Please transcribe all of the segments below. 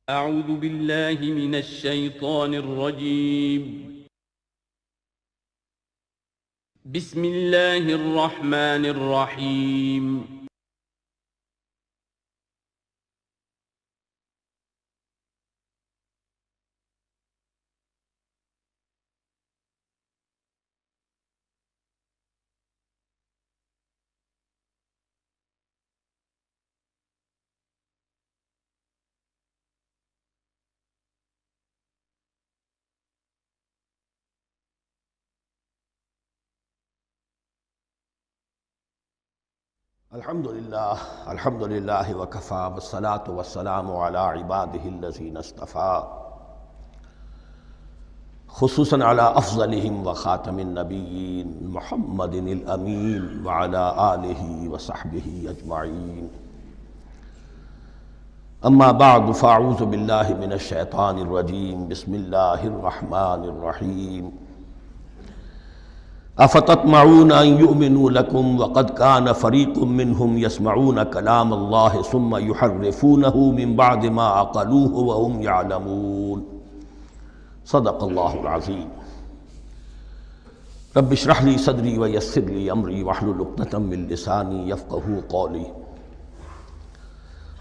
أعوذ بالله من الشيطان الرجيم. بسم الله الرحمن الرحيم. الحمد للہ وکفا والصلاة والسلام علی عباده الذین اصطفیٰ، خصوصاً علی افضلہم وخاتم النبیین محمد الامین وعلی آلہ وصحبہ اجمعین. اما بعد فاعوذ باللہ من الشیطان الرجیم. بسم اللہ الرحمن الرحیم. افتطمعون ان یؤمنوا لکم وقد کان فریق منہم یسمعون کلام اللہ ثم یحرفونہ من بعد ما عقلوہ وہم یعلمون. صدق اللہ العظیم. رب اشرح لی صدری ویسر لی امری واحلل عقدۃ من لسانی یفقہوا قولی.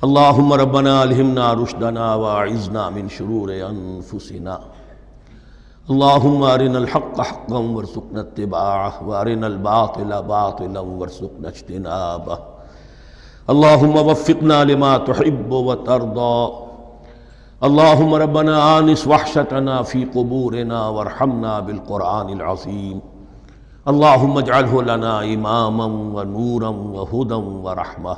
اللہم ربنا الہمنا رشدنا واعذنا من شرور انفسنا. اللہم ارنا الحق حقا وارزقنا اتباعہ وارنا الباطل باطلا وارزقنا اجتنابہ. اللہم وفقنا لما تحب وترضى. اللہم ربنا آنس وحشتنا فی قبورنا وارحمنا بالقرآن العظیم. اللہم اجعلہ لنا اماما ونورا وہدا ورحمہ.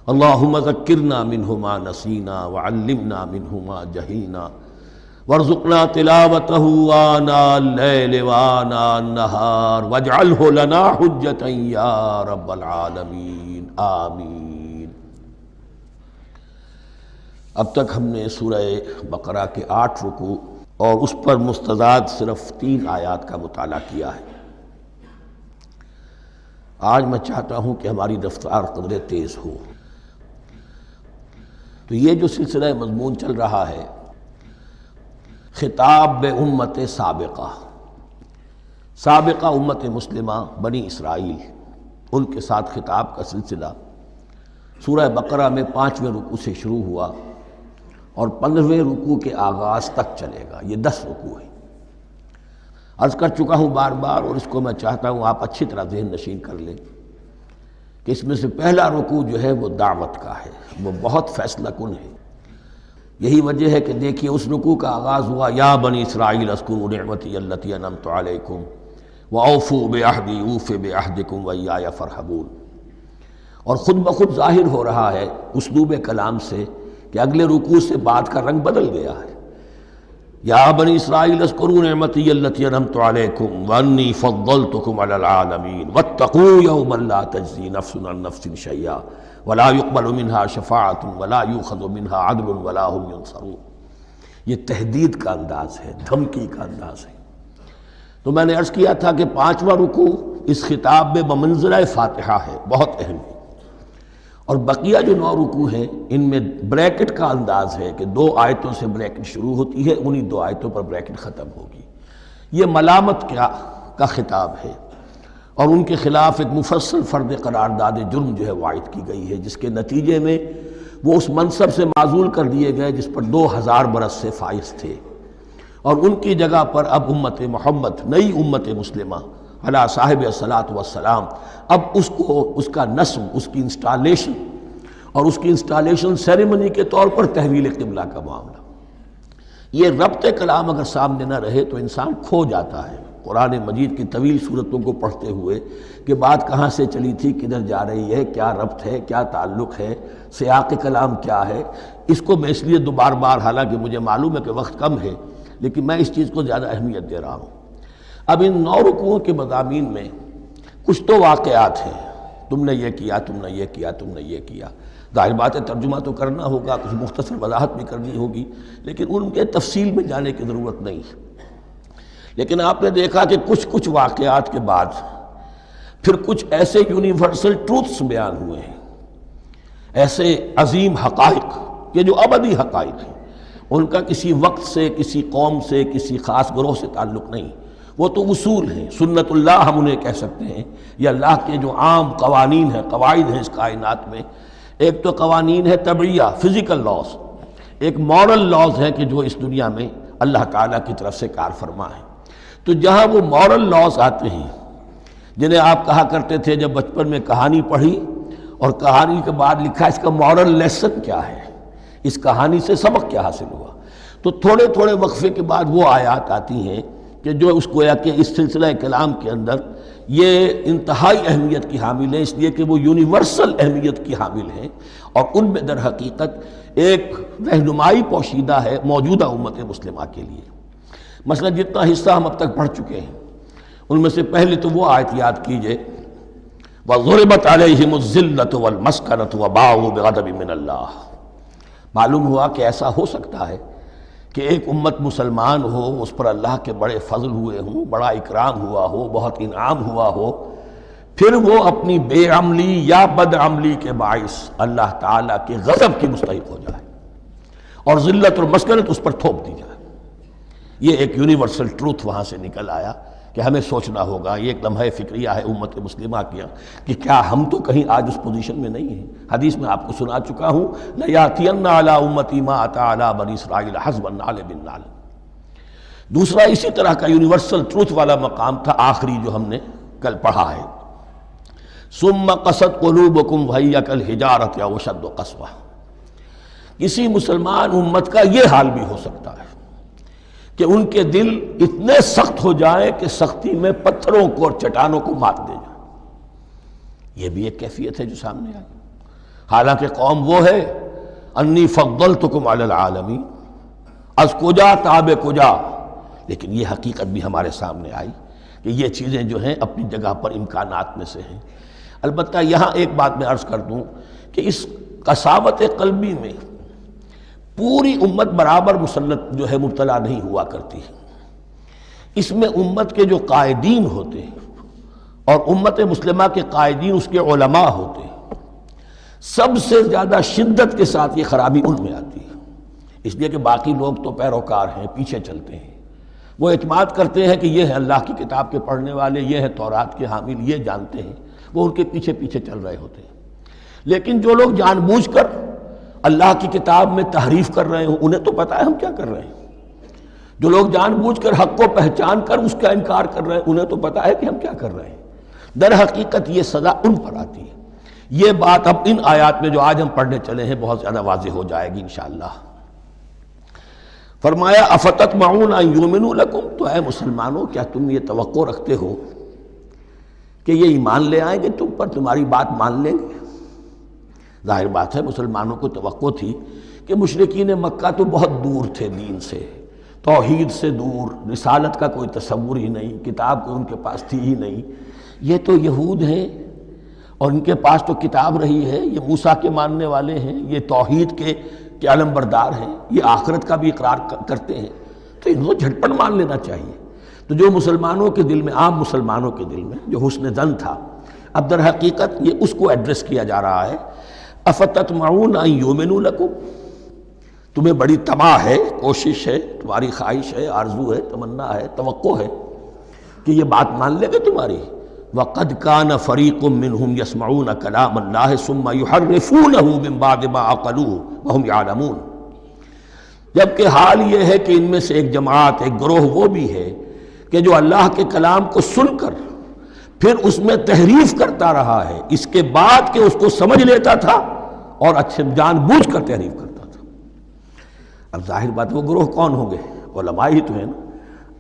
اللہم ذکرنا منہ ما نسینا وعلمنا منہ ما جہلنا وارزقنا تلاوته آناء اللیل وآناء النہار واجعلہ لنا حجتا یا رب العالمین آمین. اب تک ہم نے سورہ بقرہ کے 8 رکوع اور اس پر مستضاد صرف 3 آیات کا مطالعہ کیا ہے. آج میں چاہتا ہوں کہ ہماری رفتار قدرے تیز ہو. تو یہ جو سلسلہ مضمون چل رہا ہے، خطاب بے امت سابقہ امت مسلمہ بنی اسرائیل، ان کے ساتھ خطاب کا سلسلہ سورہ بقرہ میں 5ویں رکوع سے شروع ہوا اور 15ویں رکوع کے آغاز تک چلے گا. یہ 10 رکوع ہیں. عرض کر چکا ہوں بار بار، اور اس کو میں چاہتا ہوں آپ اچھی طرح ذہن نشین کر لیں کہ اس میں سے پہلا رکوع جو ہے وہ دعوت کا ہے، وہ بہت فیصلہ کن ہے. یہی وجہ ہے کہ دیکھیے اس رکوع کا آغاز ہوا یا بنی اسرائیل اذکروا نعمتی التی انعمت علیکم واوفوا بعہدی اوف بعہدکم وایای فارہبون. اور خود بخود ظاہر ہو رہا ہے اسلوب کلام سے کہ اگلے رکوع سے بات کا رنگ بدل گیا ہے. یا بنی اسرائیل اذکروا نعمتی التی انعمت علیکم وانی فضلتکم علی العالمین واتقوا یوما لا تجزی نفس عن نفس شیئا ولا يقبل منها شفاعة ولا يؤخذ منها عدل ولا هم ينصرون. یہ تہدید کا انداز ہے، دھمکی کا انداز ہے. تو میں نے عرض کیا تھا کہ 5واں رکوع اس خطاب میں بمنزلہ فاتحہ ہے، بہت اہم ہے. اور بقیہ جو 9 رکوع ہیں ان میں بریکٹ کا انداز ہے کہ 2 آیتوں سے بریکٹ شروع ہوتی ہے، انہی 2 آیتوں پر بریکٹ ختم ہوگی. یہ ملامت کا خطاب ہے اور ان کے خلاف ایک مفصل فرد قرارداد جرم جو ہے وائد کی گئی ہے، جس کے نتیجے میں وہ اس منصب سے معزول کر دیے گئے جس پر 2000 برس سے فائز تھے. اور ان کی جگہ پر اب امت محمد، نئی امت مسلمہ علی صاحب الصلاۃ والسلام، اب اس کا نصب، اس کی انسٹالیشن اور اس کی انسٹالیشن سیریمنی کے طور پر تحویل قبلہ کا معاملہ. یہ ربط کلام اگر سامنے نہ رہے تو انسان کھو جاتا ہے قرآن مجید کی طویل صورتوں کو پڑھتے ہوئے کہ بات کہاں سے چلی تھی، کدھر جا رہی ہے، کیا ربط ہے، کیا تعلق ہے، سیاق کلام کیا ہے. اس کو میں اس لیے بار بار، حالانکہ مجھے معلوم ہے کہ وقت کم ہے، لیکن میں اس چیز کو زیادہ اہمیت دے رہا ہوں. اب ان 9 رکوعوں کے مضامین میں کچھ تو واقعات ہیں، تم نے یہ کیا، تم نے یہ کیا، تم نے یہ کیا. ظاہر بات ہے ترجمہ تو کرنا ہوگا، کچھ مختصر وضاحت بھی کرنی ہوگی، لیکن ان کے تفصیل میں جانے کی ضرورت نہیں ہے. لیکن آپ نے دیکھا کہ کچھ واقعات کے بعد پھر کچھ ایسے یونیورسل ٹروتھس بیان ہوئے ہیں، ایسے عظیم حقائق، یہ جو ابدی حقائق ہیں ان کا کسی وقت سے، کسی قوم سے، کسی خاص گروہ سے تعلق نہیں، وہ تو اصول ہیں، سنت اللہ ہم انہیں کہہ سکتے ہیں، یہ اللہ کے جو عام قوانین ہیں، قواعد ہیں اس کائنات میں۔ ایک تو قوانین ہے طبعیہ، فزیکل لاز، ایک مورل لاز ہے کہ جو اس دنیا میں اللہ تعالیٰ کی طرف سے کار فرما ہے۔ تو جہاں وہ مورل لاز آتے ہیں جنہیں آپ کہا کرتے تھے جب بچپن میں کہانی پڑھی اور کہانی کے بعد لکھا اس کا مورل لیسن کیا ہے، اس کہانی سے سبق کیا حاصل ہوا، تو تھوڑے تھوڑے وقفے کے بعد وہ آیات آتی ہیں کہ جو اس گویا کہ اس سلسلہ کلام کے اندر یہ انتہائی اہمیت کی حامل ہیں، اس لیے کہ وہ یونیورسل اہمیت کی حامل ہیں، اور ان میں در حقیقت ایک رہنمائی پوشیدہ ہے موجودہ امت مسلمہ کے لیے۔ مثلا جتنا حصہ ہم اب تک پڑھ چکے ہیں ان میں سے پہلے تو وہ آیت یاد کیجئے، وَضُرِبَتْ عَلَيْهِمُ الذِّلَّةُ وَالْمَسْكَنَةُ وَبَاءُوا بِغَضَبٍ مِّنَ اللَّهِ۔ معلوم ہوا کہ ایسا ہو سکتا ہے کہ ایک امت مسلمان ہو، اس پر اللہ کے بڑے فضل ہوئے ہوں، بڑا اکرام ہوا ہو، بہت انعام ہوا ہو، پھر وہ اپنی بے عملی یا بد عملی کے باعث اللہ تعالیٰ کے غضب کی مستحق ہو جائے اور ذلت اور مسکنت اس پر تھوپ دی جائے۔ یہ ایک یونیورسل ٹروتھ وہاں سے نکل آیا کہ ہمیں سوچنا ہوگا، یہ ایک لمحہ فکریہ ہے امت مسلمہ کیا کہ کیا ہم تو کہیں آج اس پوزیشن میں نہیں ہیں۔ حدیث میں آپ کو سنا چکا ہوں، لَيَأْتِيَنَّ عَلَىٰ أُمَّتِي مَا أَتَىٰ عَلَىٰ بَنِي إِسْرَائِيلَ حَسْبَ النَّعْلِ بِالنَّعْلِ۔ دوسرا اسی طرح کا یونیورسل ٹروتھ والا مقام تھا آخری جو ہم نے کل پڑھا ہے، ثُمَّ قَسَتْ قُلُوبُكُمْ وَهِيَ كَالْحِجَارَةِ أَوْ أَشَدُّ قَسْوَةً۔ کسی مسلمان امت کا یہ حال بھی ہو سکتا ہے کہ ان کے دل اتنے سخت ہو جائیں کہ سختی میں پتھروں کو اور چٹانوں کو مات دے جائیں۔ یہ بھی ایک کیفیت ہے جو سامنے آئی، حالانکہ قوم وہ ہے انی فضلتکم علی العالمین، از کجا تاب کجا، لیکن یہ حقیقت بھی ہمارے سامنے آئی کہ یہ چیزیں جو ہیں اپنی جگہ پر امکانات میں سے ہیں۔ البتہ یہاں ایک بات میں عرض کر دوں کہ اس قساوت قلبی میں پوری امت برابر مسلط جو ہے مبتلا نہیں ہوا کرتی ہے، اس میں امت کے جو قائدین ہوتے ہیں اور امت مسلمہ کے قائدین اس کے علماء ہوتے ہیں، سب سے زیادہ شدت کے ساتھ یہ خرابی ان میں آتی ہے، اس لیے کہ باقی لوگ تو پیروکار ہیں، پیچھے چلتے ہیں، وہ اعتماد کرتے ہیں کہ یہ ہے اللہ کی کتاب کے پڑھنے والے، یہ ہے تورات کے حامل، یہ جانتے ہیں، وہ ان کے پیچھے پیچھے چل رہے ہوتے ہیں۔ لیکن جو لوگ جان بوجھ کر اللہ کی کتاب میں تحریف کر رہے ہوں، انہیں تو پتہ ہے ہم کیا کر رہے ہیں۔ جو لوگ جان بوجھ کر حق کو پہچان کر اس کا انکار کر رہے ہیں، انہیں تو پتہ ہے کہ ہم کیا کر رہے ہیں۔ در حقیقت یہ سزا ان پر آتی ہے۔ یہ بات اب ان آیات میں جو آج ہم پڑھنے چلے ہیں بہت زیادہ واضح ہو جائے گی انشاءاللہ۔ فرمایا افتطمعون ان یؤمنوا لکم، تو اے مسلمانوں کیا تم یہ توقع رکھتے ہو کہ یہ ایمان لے آئیں گے تم پر، تمہاری بات مان لیں گے؟ ظاہر بات ہے مسلمانوں کو توقع تھی کہ مشرکین مکہ تو بہت دور تھے دین سے، توحید سے دور، رسالت کا کوئی تصور ہی نہیں، کتاب کوئی ان کے پاس تھی ہی نہیں۔ یہ تو یہود ہیں اور ان کے پاس تو کتاب رہی ہے، یہ موسیٰ کے ماننے والے ہیں، یہ توحید کے علم بردار ہیں، یہ آخرت کا بھی اقرار کرتے ہیں، تو ان کو جھٹپٹ مان لینا چاہیے۔ تو جو مسلمانوں کے دل میں، عام مسلمانوں کے دل میں جو حسن ظن تھا، اب در حقیقت یہ اس کو ایڈریس کیا جا رہا ہے، افتطمعون ان یؤمنوا لکم، تمہیں بڑی طمع ہے، کوشش ہے، تمہاری خواہش ہے، آرزو ہے، تمنا ہے، توقع ہے کہ یہ بات مان لے گے تمہاری۔ وَقَدْ كَانَ فَرِيقٌ مِّنْهُمْ يَسْمَعُونَ كَلَامَ اللَّهِ ثُمَّ يُحَرِّفُونَهُ مِن بَعْدِ مَا عَقَلُوهُ وَهُمْ يَعْلَمُونَ، جبکہ حال یہ ہے کہ ان میں سے ایک جماعت، ایک گروہ وہ بھی ہے کہ جو اللہ کے کلام کو سن کر پھر اس میں تحریف کرتا رہا ہے، اس کے بعد کہ اس کو سمجھ لیتا تھا اور اچھے جان بوجھ کر تحریف کرتا تھا۔ اب ظاہر بات وہ گروہ کون ہوں گے؟ علماء ہی تو ہیں نا،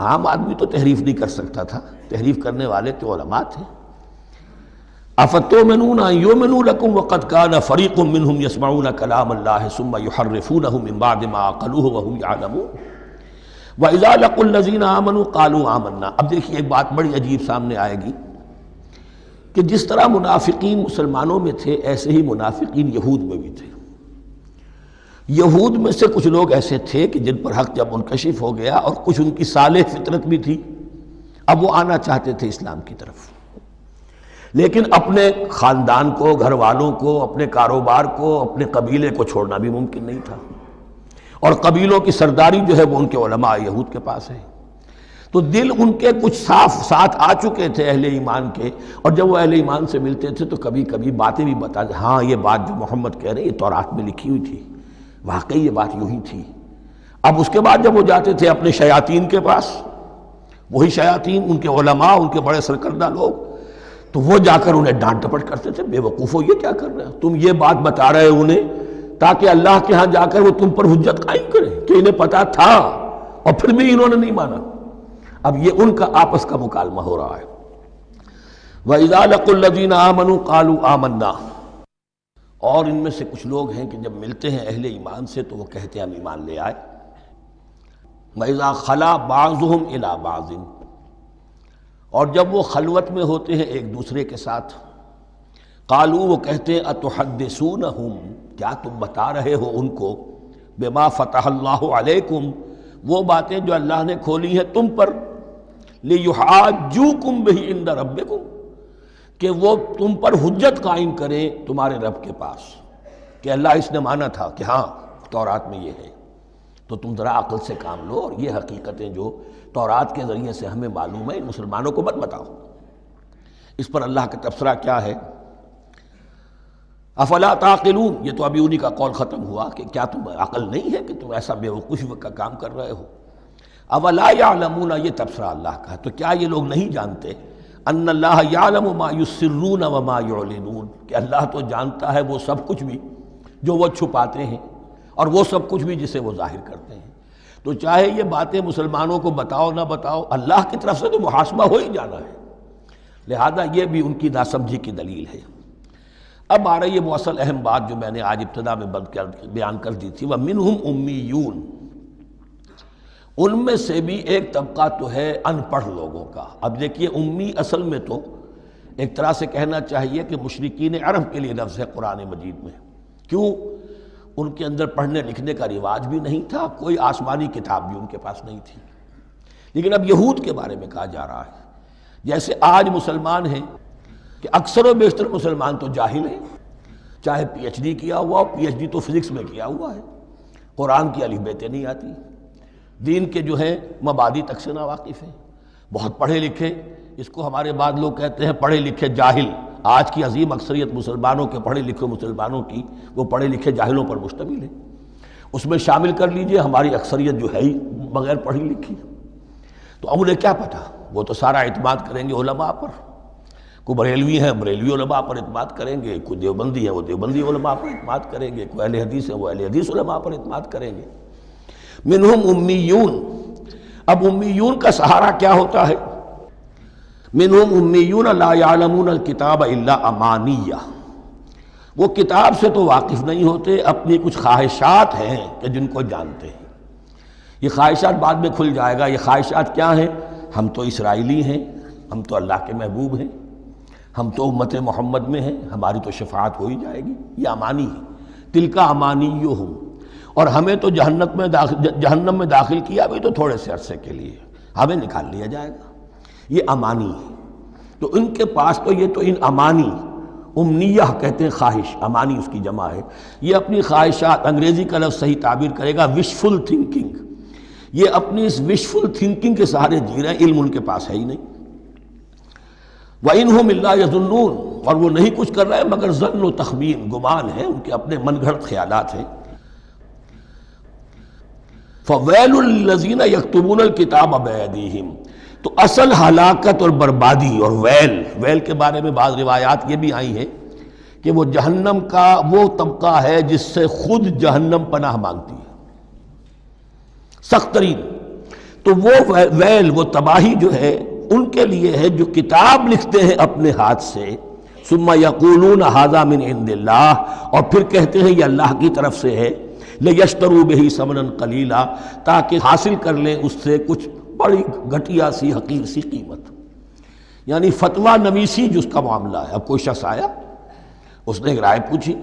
عام آدمی تو تحریف نہیں کر سکتا تھا، تحریف کرنے والے تو علماء تھے۔ افتؤمنون ان یؤمنوا لکم وقد کان فریق منہم یسمعون کلام اللہ ثم یحرفونہ من بعد ما عقلوہ وہم یعلمون واذا لقوا الذین آمنوا قالوا آمنا۔ اب دیکھیے ایک بات بڑی عجیب سامنے آئے گی کہ جس طرح منافقین مسلمانوں میں تھے ایسے ہی منافقین یہود میں بھی تھے۔ یہود میں سے کچھ لوگ ایسے تھے کہ جن پر حق جب منکشف ہو گیا اور کچھ ان کی صالح فطرت بھی تھی، اب وہ آنا چاہتے تھے اسلام کی طرف، لیکن اپنے خاندان کو، گھر والوں کو، اپنے کاروبار کو، اپنے قبیلے کو چھوڑنا بھی ممکن نہیں تھا، اور قبیلوں کی سرداری جو ہے وہ ان کے علماء یہود کے پاس ہے۔ تو دل ان کے کچھ صاف ساتھ آ چکے تھے اہل ایمان کے، اور جب وہ اہل ایمان سے ملتے تھے تو کبھی کبھی باتیں بھی بتا، ہاں یہ بات جو محمد کہہ رہے ہیں یہ تورات میں لکھی ہوئی تھی، واقعی یہ بات یوں ہی تھی۔ اب اس کے بعد جب وہ جاتے تھے اپنے شیاطین کے پاس، وہی شیاطین ان کے علماء، ان کے بڑے سرکردہ لوگ، تو وہ جا کر انہیں ڈانٹ ڈپٹ کرتے تھے، بے وقوفو یہ کیا کر رہے ہو، تم یہ بات بتا رہے ہو انہیں تاکہ اللہ کے ہاں جا کر وہ تم پر حجت قائم کرے کہ انہیں پتا تھا اور پھر بھی انہوں نے نہیں مانا۔ اب یہ ان کا آپس کا مکالمہ ہو رہا ہے۔ وَإِذَا لَقُوا الَّذِينَ آمَنُوا قَالُوا آمَنَّا، اور ان میں سے کچھ لوگ ہیں کہ جب ملتے ہیں اہل ایمان سے تو وہ کہتے ہیں ہم ایمان لے آئے۔ وَإِذَا خَلَا بَعْضُهُمْ إِلَىٰ بَعْضٍ، اور جب وہ خلوت میں ہوتے ہیں ایک دوسرے کے ساتھ، قالوا وہ کہتے ہیں اتحدثونہم، کیا تم بتا رہے ہو ان کو، بما فتح اللہ علیکم، وہ باتیں جو اللہ نے کھولی ہیں تم پر، لیحاجوکم بہ عند ربکم، کہ وہ تم پر حجت قائم کریں تمہارے رب کے پاس، کہ اللہ اس نے مانا تھا کہ ہاں تورات میں یہ ہے، تو تم ذرا عقل سے کام لو، اور یہ حقیقتیں جو تورات کے ذریعے سے ہمیں معلوم ہے ان مسلمانوں کو مت بتاؤ۔ اس پر اللہ کا تبصرہ کیا ہے؟ افلا تعقلون، یہ تو ابھی انہی کا قول ختم ہوا کہ کیا تم عقل نہیں ہے کہ تم ایسا بے وقوفی کا کام کر رہے ہو۔ اولا یعلمون، یہ تبصرہ اللہ کا، تو کیا یہ لوگ نہیں جانتے ان اللہ یعلم ما یسرون وما یعلنون، کہ اللہ تو جانتا ہے وہ سب کچھ بھی جو وہ چھپاتے ہیں اور وہ سب کچھ بھی جسے وہ ظاہر کرتے ہیں۔ تو چاہے یہ باتیں مسلمانوں کو بتاؤ نہ بتاؤ، اللہ کی طرف سے تو محاسبہ ہو ہی جانا ہے، لہذا یہ بھی ان کی ناسمجھی کی دلیل ہے۔ اب آ رہی ہے وہ اصل اہم بات جو میں نے آج ابتدا میں بیان کر دی تھی، وَمِنْهُمْ أُمِّيُّونَ، ان میں سے بھی ایک طبقہ تو ہے ان پڑھ لوگوں کا۔ اب دیکھیے امی اصل میں تو ایک طرح سے کہنا چاہیے کہ مشرکین عرب کے لیے لفظ ہے قرآن مجید میں، کیوں؟ ان کے اندر پڑھنے لکھنے کا رواج بھی نہیں تھا، کوئی آسمانی کتاب بھی ان کے پاس نہیں تھی۔ لیکن اب یہود کے بارے میں کہا جا رہا ہے، جیسے آج مسلمان ہیں کہ اکثر و بیشتر مسلمان تو جاہل ہیں، چاہے پی ایچ ڈی کیا ہوا ہو، پی ایچ ڈی تو فزکس میں کیا ہوا ہے، قرآن کی الف بیتیں نہیں آتی، دین کے جو ہیں مبادی تک سے ناواقف ہیں، بہت پڑھے لکھے، اس کو ہمارے بعد لوگ کہتے ہیں پڑھے لکھے جاہل۔ آج کی عظیم اکثریت مسلمانوں کے پڑھے لکھے مسلمانوں کی وہ پڑھے لکھے جاہلوں پر مشتمل ہے، اس میں شامل کر لیجئے ہماری اکثریت جو ہے ہی بغیر پڑھی لکھی۔ تو اب انہیں کیا پتہ، وہ تو سارا اعتماد کریں گے علماء پر، کوئی بریلوی ہیں بریلوی علماء پر اعتماد کریں گے، کوئی دیوبندی ہے وہ دیوبندی علماء پر اعتماد کریں گے، کوئی اہل حدیث ہے وہ اہل حدیث علماء پر اعتماد کریں گے۔ منہم امیون، اب امیون کا سہارا کیا ہوتا ہے؟ منہم امیون لا یعلمون الکتاب الا امانیہ، وہ کتاب سے تو واقف نہیں ہوتے، اپنی کچھ خواہشات ہیں کہ جن کو جانتے ہیں۔ یہ خواہشات بعد میں کھل جائے گا، یہ خواہشات کیا ہیں؟ ہم تو اسرائیلی ہیں، ہم تو اللہ کے محبوب ہیں، ہم تو امت محمد میں ہیں، ہماری تو شفاعت ہو ہی جائے گی، یہ امانی ہے۔ تلک امانیہم، اور ہمیں تو جہنم میں داخل کیا بھی تو تھوڑے سے عرصے کے لیے، ہمیں نکال لیا جائے گا، یہ امانی ہے۔ تو ان کے پاس تو یہ تو ان امانی، امنیہ کہتے ہیں خواہش، امانی اس کی جمع ہے، یہ اپنی خواہشات، انگریزی کا لفظ صحیح تعبیر کرے گا وشفل تھنکنگ، یہ اپنی اس وشفل تھنکنگ کے سہارے جی رہے ہیں، علم ان کے پاس ہے ہی نہیں۔ وَإِنْهُمْ إِلَّا يَظُنُّونَ، اور وہ نہیں کچھ کر رہے مگر ظن و تخمین، گمان ہے، ان کے اپنے من گھڑت خیالات ہیں۔ فَوَيْلٌ لِّلَّذِينَ يَكْتُبُونَ الْكِتَابَ بِأَيْدِيهِمْ، تو اصل ہلاکت اور بربادی اور ویل کے بارے میں بعض روایات یہ بھی آئی ہیں کہ وہ جہنم کا وہ طبقہ ہے جس سے خود جہنم پناہ مانگتی ہے، سخت ترین۔ تو وہ ویل، وہ تباہی جو ہے ان کے لیے ہے جو کتاب لکھتے ہیں اپنے ہاتھ سے، ثم یقولون ھذا من عند اللہ، اور پھر کہتے ہیں یہ اللہ کی طرف سے ہے، لیشتروا بہ ثمنا قلیلا، تاکہ حاصل کر لیں اس سے کچھ بڑی گھٹیا سی حقیر سی قیمت، یعنی فتویٰ نویسی جس کا معاملہ ہے۔ اب کوئی شخص آیا، اس نے ایک رائے پوچھی،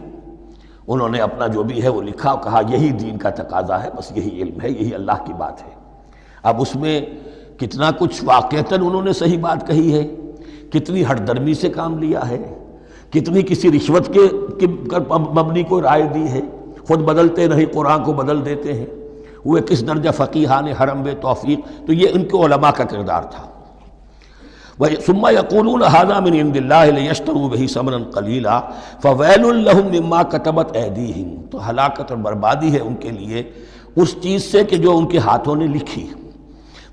انہوں نے اپنا جو بھی ہے وہ لکھا، کہا یہی دین کا تقاضا ہے، بس یہی علم ہے، یہی اللہ کی بات ہے۔ اب اس میں کتنا کچھ واقعتاً انہوں نے صحیح بات کہی ہے، کتنی ہٹ درمی سے کام لیا ہے، کتنی کسی رشوت کے مبنی کو رائے دی ہے، خود بدلتے نہیں قرآن کو بدل دیتے ہیں، ہوئے کس درجہ فقیہان حرم بے توفیق، تو یہ ان کے علماء کا کردار تھا۔ ثم یقولون ھذا من عند اللہ لیشتروا بہ ثمنا قلیلا فویل لہم مما کتبت ایدیہم، تو ہلاکت اور بربادی ہے ان کے لیے اس چیز سے کہ جو ان کے ہاتھوں نے لکھی،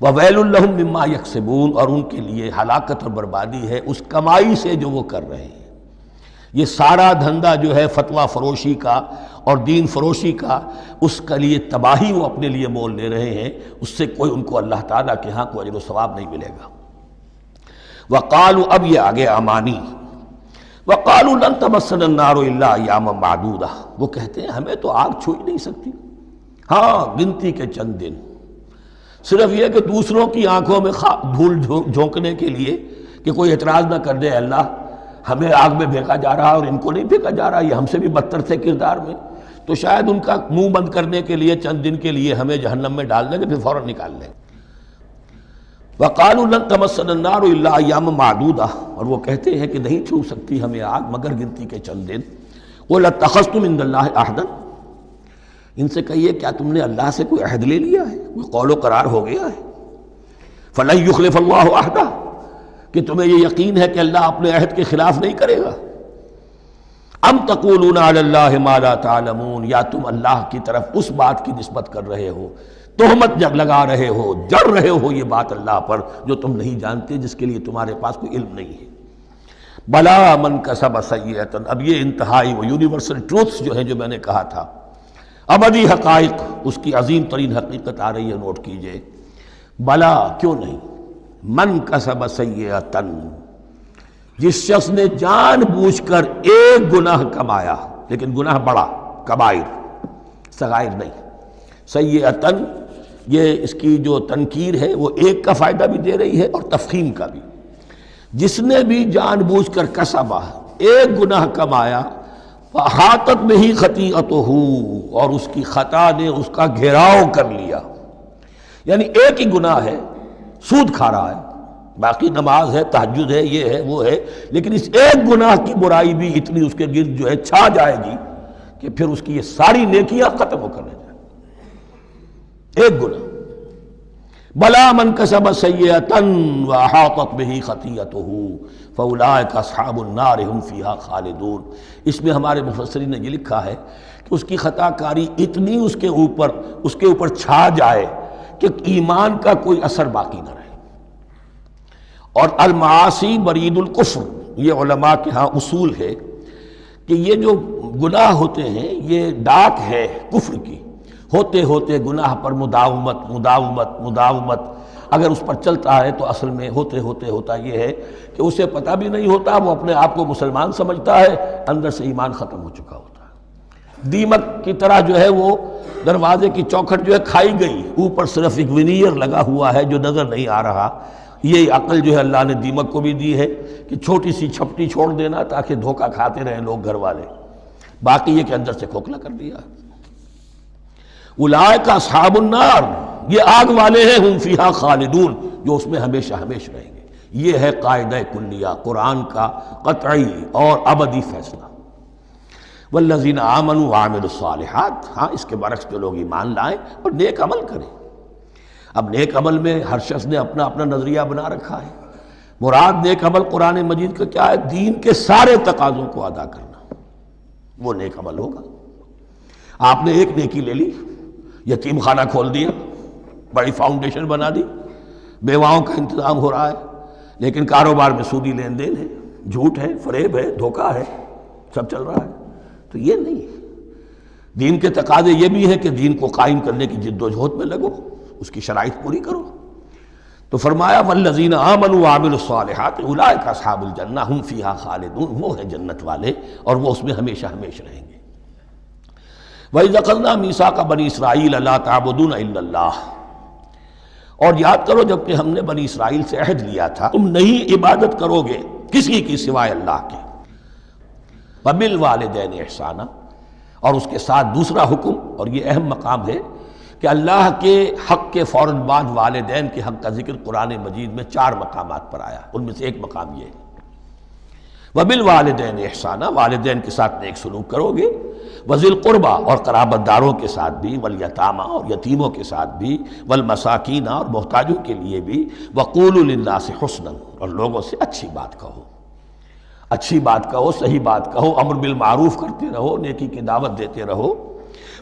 وویل لہم مما یکسبون، اور ان کے لیے ہلاکت اور بربادی ہے اس کمائی سے جو وہ کر رہے ہیں۔ یہ سارا دھندا جو ہے فتویٰ فروشی کا اور دین فروشی کا، اس کے لیے تباہی وہ اپنے لیے مول لے رہے ہیں، اس سے کوئی ان کو اللہ تعالیٰ کے ہاں کوئی اجر و ثواب نہیں ملے گا۔ وقالوا، اب یہ آگے امانی، وقالوا لن تمسنا النار الا ایاما معدودہ، وہ کہتے ہیں ہمیں تو آگ چھو ہی نہیں سکتی، ہاں گنتی کے چند دن، صرف یہ کہ دوسروں کی آنکھوں میں دھول جھونکنے کے لیے کہ کوئی اعتراض نہ کر دے، اللہ ہمیں آگ میں پھینکا جا رہا اور ان کو نہیں پھینکا جا رہا، یہ ہم سے بھی بدتر تھے کردار میں، تو شاید ان کا منہ بند کرنے کے لیے چند دن کے لیے ہمیں جہنم میں ڈال دیں گے، پھر فوراً نکال لیں۔ وقالوا لن تمسنا النار الا ایاما معدودہ، اور وہ کہتے ہیں کہ نہیں چھو سکتی ہمیں آگ مگر گنتی کے چند دن۔ قل اتخذتم عند اللہ عہدا، ان سے کہیے کیا تم نے اللہ سے کوئی عہد لے لیا ہے، کوئی قول و قرار ہو گیا ہے؟ فلن یخلف اللہ عہدہ، کہ تمہیں یہ یقین ہے کہ اللہ اپنے عہد کے خلاف نہیں کرے گا؟ ام تقولون علی اللہ ما لا تعلمون، یا تم اللہ کی طرف اس بات کی نسبت کر رہے ہو، تہمت لگا رہے ہو، جڑ رہے ہو یہ بات اللہ پر جو تم نہیں جانتے، جس کے لیے تمہارے پاس کوئی علم نہیں ہے۔ بلا من کسب سیئۃ، اب یہ انتہائی وہ یونیورسل ٹروتھس جو ہیں جو میں نے کہا تھا، ابدی حقائق، اس کی عظیم ترین حقیقت آ رہی ہے، نوٹ کیجئے۔ بلا، کیوں نہیں، من کسب سیئۃ، جس شخص نے جان بوجھ کر ایک گناہ کمایا، لیکن گناہ بڑا، کبائر، صغائر نہیں، سیئۃ، یہ اس کی جو تنکیر ہے وہ ایک کا فائدہ بھی دے رہی ہے اور تفخیم کا بھی۔ جس نے بھی جان بوجھ کر کسبا، ایک گناہ کمایا، فاحاطت بہ خطیئتہ، اور اس کی خطا نے اس کا گھیراؤ کر لیا، یعنی ایک ہی گناہ ہے، سود کھا رہا ہے، باقی نماز ہے، تہجد ہے، یہ ہے وہ ہے، لیکن اس ایک گناہ کی برائی بھی اتنی اس کے گرد جو ہے چھا جائے گی کہ پھر اس کی یہ ساری نیکیاں ختم ہو کر رہ جائیں، ایک گناہ۔ بلا من کسب سیئۃ واحاطت بہ خطیئتہ فاولئک اصحاب النار هم فیہا خالدون، اس میں ہمارے مفسرین نے یہ لکھا ہے کہ اس کی خطا کاری اتنی اس کے اوپر چھا جائے کہ ایمان کا کوئی اثر باقی نہ رہے۔ اور المعاصی برید الکفر، یہ علماء کے ہاں اصول ہے کہ یہ جو گناہ ہوتے ہیں یہ ڈاک ہے کفر کی، ہوتے ہوتے گناہ پر مداومت اگر اس پر چلتا ہے تو اصل میں ہوتے ہوتے ہوتا یہ ہے کہ اسے پتہ بھی نہیں ہوتا، وہ اپنے آپ کو مسلمان سمجھتا ہے، اندر سے ایمان ختم ہو چکا ہوتا ہے۔ دیمک کی طرح جو ہے وہ دروازے کی چوکھٹ جو ہے کھائی گئی، اوپر صرف ایک ونیئر لگا ہوا ہے جو نظر نہیں آ رہا۔ یہ عقل جو ہے اللہ نے دیمک کو بھی دی ہے کہ چھوٹی سی چھپٹی چھوڑ دینا تاکہ دھوکہ کھاتے رہیں لوگ گھر والے، باقی یہ کہ اندر سے کھوکھلا کر دیا۔ اولئک اصحاب النار، یہ آگ والے ہیں، ہم فیہا خالدون، جو اس میں ہمیشہ ہمیشہ رہیں گے۔ یہ ہے قاعدہ کلیہ، قرآن کا قطعی اور ابدی فیصلہ۔ والذین آمنوا وعملوا الصالحات، ہاں اس کے برعکس جو لوگ ایمان لائیں اور نیک عمل کریں۔ اب نیک عمل میں ہر شخص نے اپنا اپنا نظریہ بنا رکھا ہے۔ مراد نیک عمل قرآن مجید کا کیا ہے؟ دین کے سارے تقاضوں کو ادا کرنا، وہ نیک عمل ہوگا۔ آپ نے ایک نیکی لے لی، یتیم خانہ کھول دیا، بڑی فاؤنڈیشن بنا دی، بیواؤں کا انتظام ہو رہا ہے، لیکن کاروبار میں سودی لین دین ہے، جھوٹ ہے، فریب ہے، دھوکہ ہے، سب چل رہا ہے، تو یہ نہیں ہے۔ دین کے تقاضے یہ بھی ہے کہ دین کو قائم کرنے کی جد و جہد میں لگو، اس کی شرائط پوری کرو۔ تو فرمایا والذین آمنوا وعملوا الصالحات اولئک اصحاب الجنہ ہم فیہا خالدون، وہ ہے جنت والے اور وہ اس میں ہمیشہ ہمیشہ رہیں گے۔ وَإِذْ أَخَذْنَا مِيثَاقَ بَنِي إِسْرَائِيلَ لَا تَعْبُدُونَ إِلَّا اللَّهَ، اور یاد کرو جب کہ ہم نے بنی اسرائیل سے عہد لیا تھا تم نہیں عبادت کرو گے کسی کی سوائے اللہ کے۔ وَبِالْوَالِدَيْنِ إِحْسَانًا، اور اس کے ساتھ دوسرا حکم، اور یہ اہم مقام ہے کہ اللہ کے حق کے فوراً بعد والدین کے حق کا ذکر قرآن مجید میں 4 مقامات پر آیا، ان میں سے ایک مقام یہ ہے وبالوالدین احسانا، والدین کے ساتھ نیک سلوک کرو گے، وذی القربیٰ اور قرابت داروں کے ساتھ بھی، والیتامیٰ اور یتیموں کے ساتھ بھی، والمساکین اور محتاجوں کے لیے بھی، وقولوا للناس حسنا اور لوگوں سے اچھی بات کہو، اچھی بات کہو، صحیح بات کہو، امر بالمعروف کرتے رہو، نیکی کی دعوت دیتے رہو،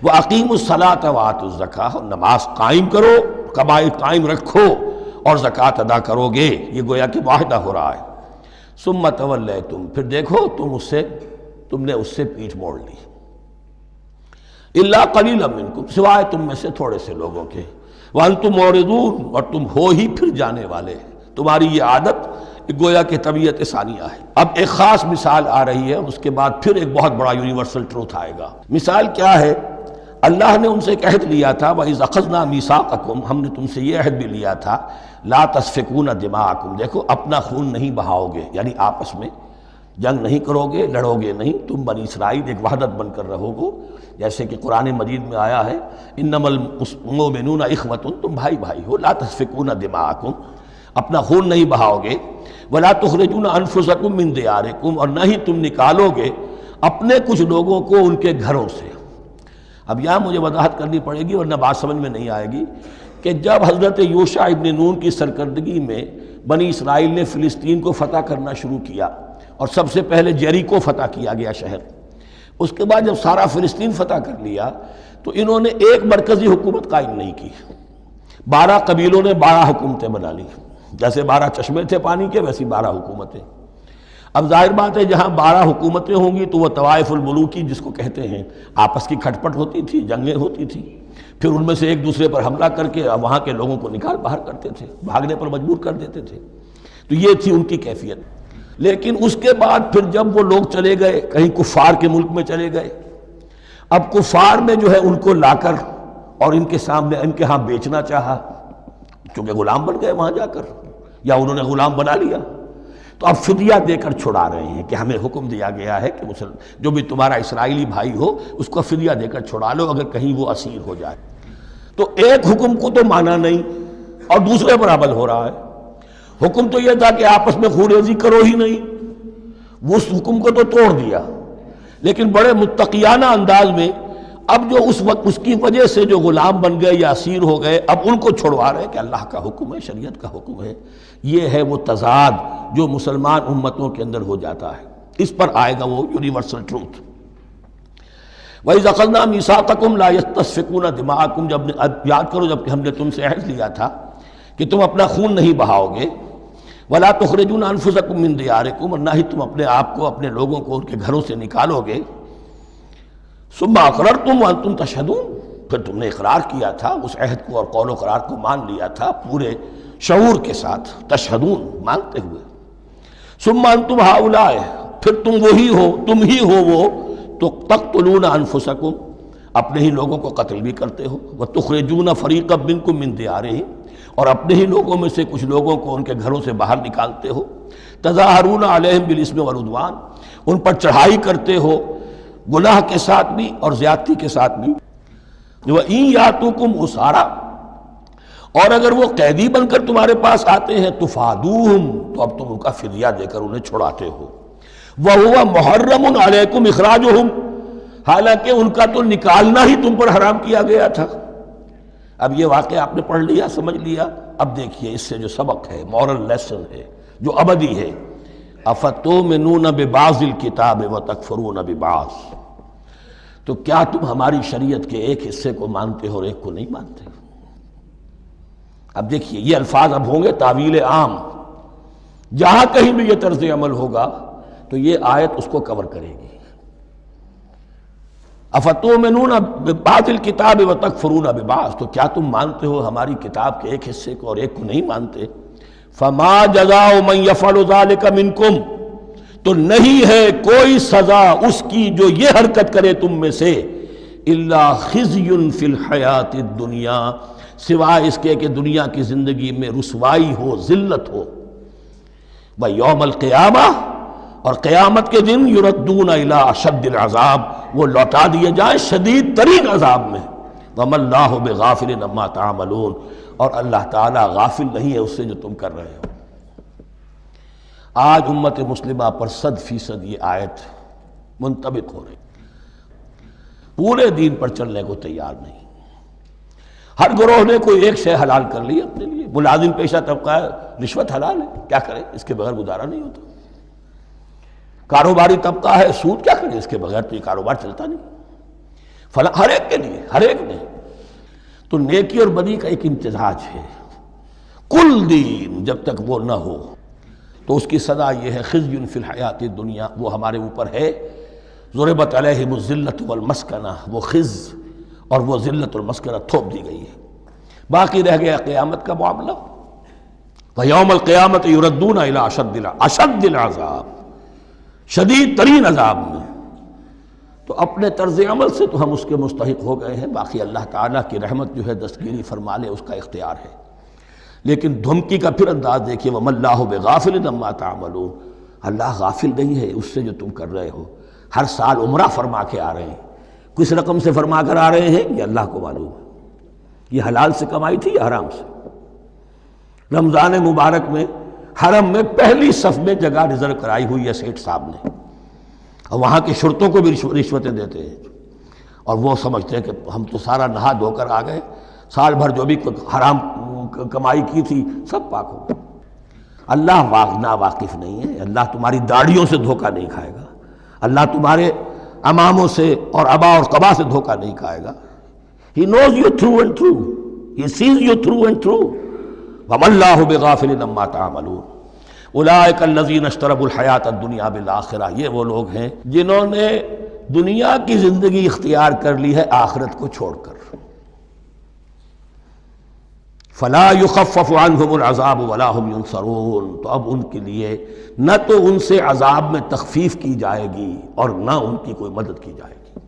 وَأَقِیمُوا الصَّلَاةَ وَآتُوا الزَّکَاۃَ اور نماز قائم کرو، قواعد قائم رکھو اور زکوٰۃ ادا کرو گے، یہ گویا کہ معاہدہ ہو رہا ہے۔ ثُمَّ تَوَلَّیْتُمْ پھر دیکھو تم نے اس سے پیٹھ موڑ لی، إِلَّا قَلِيلًا مِّنْکُمْ سوائے تم میں سے تھوڑے سے لوگوں کے، وَأَنْتُمْ مُعْرِضُونَ اور تم ہو ہی پھر جانے والے، تمہاری یہ عادت گویا کہ طبیعت ثانیہ ہے۔ اب ایک خاص مثال آ رہی ہے، اس کے بعد پھر ایک بہت بڑا یونیورسل ٹروتھ آئے گا۔ مثال کیا ہے؟ اللہ نے ان سے ایک عہد لیا تھا، وَإِذْ أَخَذْنَا مِيثَاقَكُمْ ہم نے تم سے یہ عہد بھی لیا تھا، لَا تَسْفِكُونَ دِمَاءَكُمْ دیکھو اپنا خون نہیں بہاؤ گے، یعنی آپس میں جنگ نہیں کرو گے، لڑو گے نہیں، تم بنی اسرائیل ایک وحدت بن کر رہو گے، جیسے کہ قرآن مجید میں آیا ہے إِنَّمَا الْمُؤْمِنُونَ إِخْوَةٌ تم بھائی بھائی ہو، لَا تَسْفِكُونَ دِمَاءَكُمْ اپنا خون نہیں بہاؤ گے، وَلَا تُخْرِجُونَ أَنفُسَكُم مِّن دِيَارِكُمْ اور نہ ہی تم نکالو گے اپنے کچھ لوگوں کو ان کے گھروں سے۔ اب یہاں مجھے وضاحت کرنی پڑے گی ورنہ بات سمجھ میں نہیں آئے گی کہ جب حضرت یوشع ابن نون کی سرکردگی میں بنی اسرائیل نے فلسطین کو فتح کرنا شروع کیا اور سب سے پہلے جیریکو فتح کیا گیا شہر، اس کے بعد جب سارا فلسطین فتح کر لیا تو انہوں نے ایک مرکزی حکومت قائم نہیں کی، 12 قبیلوں نے 12 حکومتیں بنا لی، جیسے 12 چشمے تھے پانی کے ویسی 12 حکومتیں۔ اب ظاہر بات ہے جہاں 12 حکومتیں ہوں گی تو وہ طوائف الملوکی جس کو کہتے ہیں، آپس کی کھٹ پٹ ہوتی تھی، جنگیں ہوتی تھیں، پھر ان میں سے ایک دوسرے پر حملہ کر کے وہاں کے لوگوں کو نکال باہر کرتے تھے، بھاگنے پر مجبور کر دیتے تھے، تو یہ تھی ان کی کیفیت۔ لیکن اس کے بعد پھر جب وہ لوگ چلے گئے کہیں کفار کے ملک میں چلے گئے، اب کفار میں جو ہے ان کو لا کر اور ان کے سامنے ان کے ہاں بیچنا چاہا، چونکہ غلام بن گئے وہاں جا کر یا انہوں نے غلام بنا لیا، تو اب فدیہ دے کر چھڑا رہے ہیں کہ ہمیں حکم دیا گیا ہے کہ جو بھی تمہارا اسرائیلی بھائی ہو اس کو فدیہ دے کر چھڑا لو اگر کہیں وہ اسیر ہو جائے۔ تو ایک حکم کو تو مانا نہیں اور دوسرے پر عمل ہو رہا ہے۔ حکم تو یہ تھا کہ آپس میں خون ریزی کرو ہی نہیں، وہ اس حکم کو تو توڑ دیا، لیکن بڑے متقیانہ انداز میں اب جو اس وقت اس کی وجہ سے جو غلام بن گئے یا اسیر ہو گئے اب ان کو چھڑوا رہے کہ اللہ کا حکم ہے، شریعت کا حکم ہے۔ یہ ہے وہ تضاد جو مسلمان امتوں کے اندر ہو جاتا ہے، اس پر آئے گا وہ یونیورسل ٹروتھ۔ وَإِذْ أَخَذْنَا مِيثَاقَكُمْ لَا يَسْتَسْفِكُونَ دِمَاءَكُمْ جب یاد کرو جب کہ ہم نے تم سے عہد لیا تھا کہ تم اپنا خون نہیں بہاؤ گے، وَلَا تُخْرِجُونَ أَنفُسَكُم مِّن دِيَارِكُمْ اور نہ ہی تم اپنے آپ کو اپنے لوگوں کو ان کے گھروں سے نکالو گے، ثُمَّ أَقْرَرْتُمْ وَأَنْتُمْ تَشْهَدُونَ پھر تم نے اقرار کیا تھا اس عہد کو اور قول و قرار کو مان لیا تھا پورے شعور کے ساتھ، تشہدون مانتے ہوئے، ثم انتم ہؤلاء پھر تم وہی ہو، تم ہی ہو وہ تو تقتلون انفسکم اپنے ہی لوگوں کو قتل بھی کرتے ہو، وتخرجون فریقا منکم من دیارہم اور اپنے ہی لوگوں میں سے کچھ لوگوں کو ان کے گھروں سے باہر نکالتے ہو، تظاہرون علیہم بالاسم والعدوان ان پر چڑھائی کرتے ہو گناہ کے ساتھ بھی اور زیادتی کے ساتھ بھی، وَإِن یاتوکم اسارا اور اگر وہ قیدی بن کر تمہارے پاس آتے ہیں تفادوہم تو اب تم ان کا فدیہ دے کر انہیں چھڑاتے ہو، وَهُوَ مُحَرَّمٌ عَلَيْكُمْ إِخْرَاجُهُمْ حالانکہ ان کا تو نکالنا ہی تم پر حرام کیا گیا تھا۔ اب یہ واقعہ آپ نے پڑھ لیا، سمجھ لیا، اب دیکھیے اس سے جو سبق ہے، مورل لیسن ہے جو ابدی ہے، أَفَتُؤْمِنُونَ بِبَعْضِ الْكِتَابِ وَتَكْفُرُونَ بِبَعْضٍ تو کیا تم ہماری شریعت کے ایک حصے کو مانتے ہو اور ایک کو نہیں مانتے؟ اب دیکھیے یہ الفاظ اب ہوں گے تعویل عام، جہاں کہیں بھی یہ طرز عمل ہوگا تو یہ آیت اس کو کور کرے گی۔ افتؤمنون ببعض الکتاب وتکفرون ببعض تو کیا تم مانتے ہو ہماری کتاب کے ایک حصے کو اور ایک کو نہیں مانتے؟ فما جزاء من یفعل ذلک منکم تو نہیں ہے کوئی سزا اس کی جو یہ حرکت کرے تم میں سے، الا خزی فی الحیات الدنیا سوائے اس کے کہ دنیا کی زندگی میں رسوائی ہو، ذلت ہو، ویوم القیامہ اور قیامت کے دن یردون الی اشد العذاب وہ لوٹا دیے جائیں شدید ترین عذاب میں، وما اللہ بغافل عما تعملون اور اللہ تعالیٰ غافل نہیں ہے اس سے جو تم کر رہے ہو۔ آج امت مسلمہ پر 100% یہ آیت منطبق ہو رہی، پورے دین پر چلنے کو تیار نہیں۔ ہر گروہ نے کوئی ایک شے حلال کر لی اپنے لیے۔ ملازم پیشہ طبقہ ہے، رشوت حلال ہے، کیا کرے، اس کے بغیر گزارا نہیں ہوتا۔ کاروباری طبقہ ہے، سود کیا کرے، اس کے بغیر تو یہ کاروبار چلتا نہیں۔ فلاں ہر ایک کے لیے، ہر ایک نے تو نیکی اور بدی کا ایک امتزاج ہے۔ کل دین جب تک وہ نہ ہو تو اس کی سزا یہ ہے خزی فی الحیات الدنیا، وہ ہمارے اوپر ہے۔ ضربت علیہم الذلۃ والمسکنہ، وہ خز اور وہ ذلت المسکنہ تھوپ دی گئی ہے۔ باقی رہ گیا قیامت کا معاملہ، وَيَوْمَ الْقِيَامَةِ يُرَدُّونَ إِلَىٰ أَشَدِّ الْعَذَابِ، شدید ترین عذاب میں۔ تو اپنے طرز عمل سے تو ہم اس کے مستحق ہو گئے ہیں، باقی اللہ تعالیٰ کی رحمت جو ہے دستگیری فرما لے، اس کا اختیار ہے۔ لیکن دھمکی کا پھر انداز دیکھیے، وَمَا اللَّهُ بِغَافِلٍ عَمَّا تَعْمَلُونَ، اللہ غافل نہیں ہے اس سے جو تم کر رہے ہو۔ ہر سال عمرہ فرما کے آ رہے ہیں، کس رقم سے فرما کر آ رہے ہیں یہ اللہ کو معلوم ہے۔ یہ حلال سے کمائی تھی یا حرام سے؟ رمضان مبارک میں حرم میں پہلی صف میں جگہ ریزرو کرائی ہوئی ہے سیٹھ صاحب نے، اور وہاں کے شرطوں کو بھی رشوتیں دیتے ہیں، اور وہ سمجھتے ہیں کہ ہم تو سارا نہا دھو کر آ گئے، سال بھر جو بھی حرام کمائی کی تھی سب پاک ہو گئی۔ اللہ ناواقف نہیں ہے، اللہ تمہاری داڑھیوں سے دھوکہ نہیں کھائے گا، اللہ تمہارے اماموں سے اور ابا اور قبا سے دھوکہ نہیں کھائے گا۔ He knows you through and through. He sees you through and through. وَمَا اللَّهُ بِغَافِلٍ عَمَّا تَعْمَلُونَ أُولَٰئِكَ الَّذِينَ اشْتَرَوُا الْحَيَاةَ الدُّنْيَا بِالْآخِرَةِ، یہ وہ لوگ ہیں جنہوں نے دنیا کی زندگی اختیار کر لی ہے آخرت کو چھوڑ کر۔ فَلَا يُخَفَّفُ عَنْهُمُ الْعَذَابُ وَلَا هُمْ يُنصَرُونَ، تو اب ان کے لیے نہ تو ان سے عذاب میں تخفیف کی جائے گی اور نہ ان کی کوئی مدد کی جائے گی۔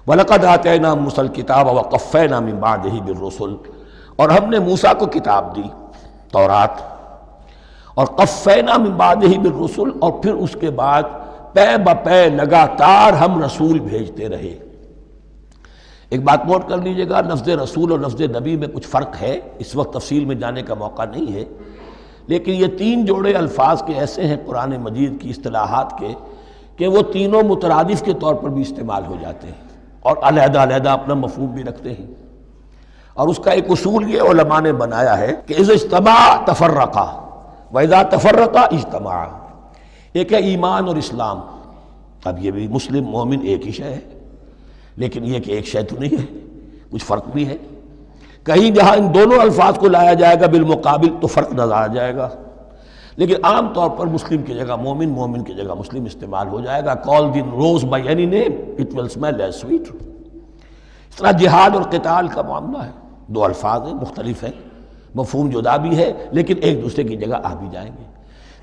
وَلَقَدْ آتَيْنَا مُوسَى الْكِتَابَ وَقَفَّيْنَا مِن بَعْدِهِ بِالرُّسُلِ، اور ہم نے موسیٰ کو کتاب دی تورات، اور قفینا من بعدہ بالرسل، اور پھر اس کے بعد پے بپے لگاتار ہم رسول بھیجتے رہے۔ ایک بات نوٹ کر لیجئے گا، لفظ رسول اور لفظ نبی میں کچھ فرق ہے، اس وقت تفصیل میں جانے کا موقع نہیں ہے، لیکن یہ تین جوڑے الفاظ کے ایسے ہیں قرآن مجید کی اصطلاحات کے کہ وہ تینوں مترادف کے طور پر بھی استعمال ہو جاتے ہیں اور علیحدہ علیحدہ اپنا مفہوم بھی رکھتے ہیں۔ اور اس کا ایک اصول یہ علماء نے بنایا ہے کہ اذا اجتمع تفرقا واذا تفرقا اجتمع۔ ایک ہے ایمان اور اسلام، اب یہ بھی مسلم مومن ایک ہی شے ہے، لیکن یہ کہ ایک شے تو نہیں ہے، کچھ فرق بھی ہے۔ کہیں جہاں ان دونوں الفاظ کو لایا جائے گا بالمقابل تو فرق نظر آ جائے گا، لیکن عام طور پر مسلم کی جگہ مومن، مومن کی جگہ مسلم استعمال ہو جائے گا۔ call the rose by any name it will smell as sweet۔ اس طرح جہاد اور قتال کا معاملہ ہے، دو الفاظ ہیں، مختلف ہیں، مفہوم جدا بھی ہے لیکن ایک دوسرے کی جگہ آ بھی جائیں گے۔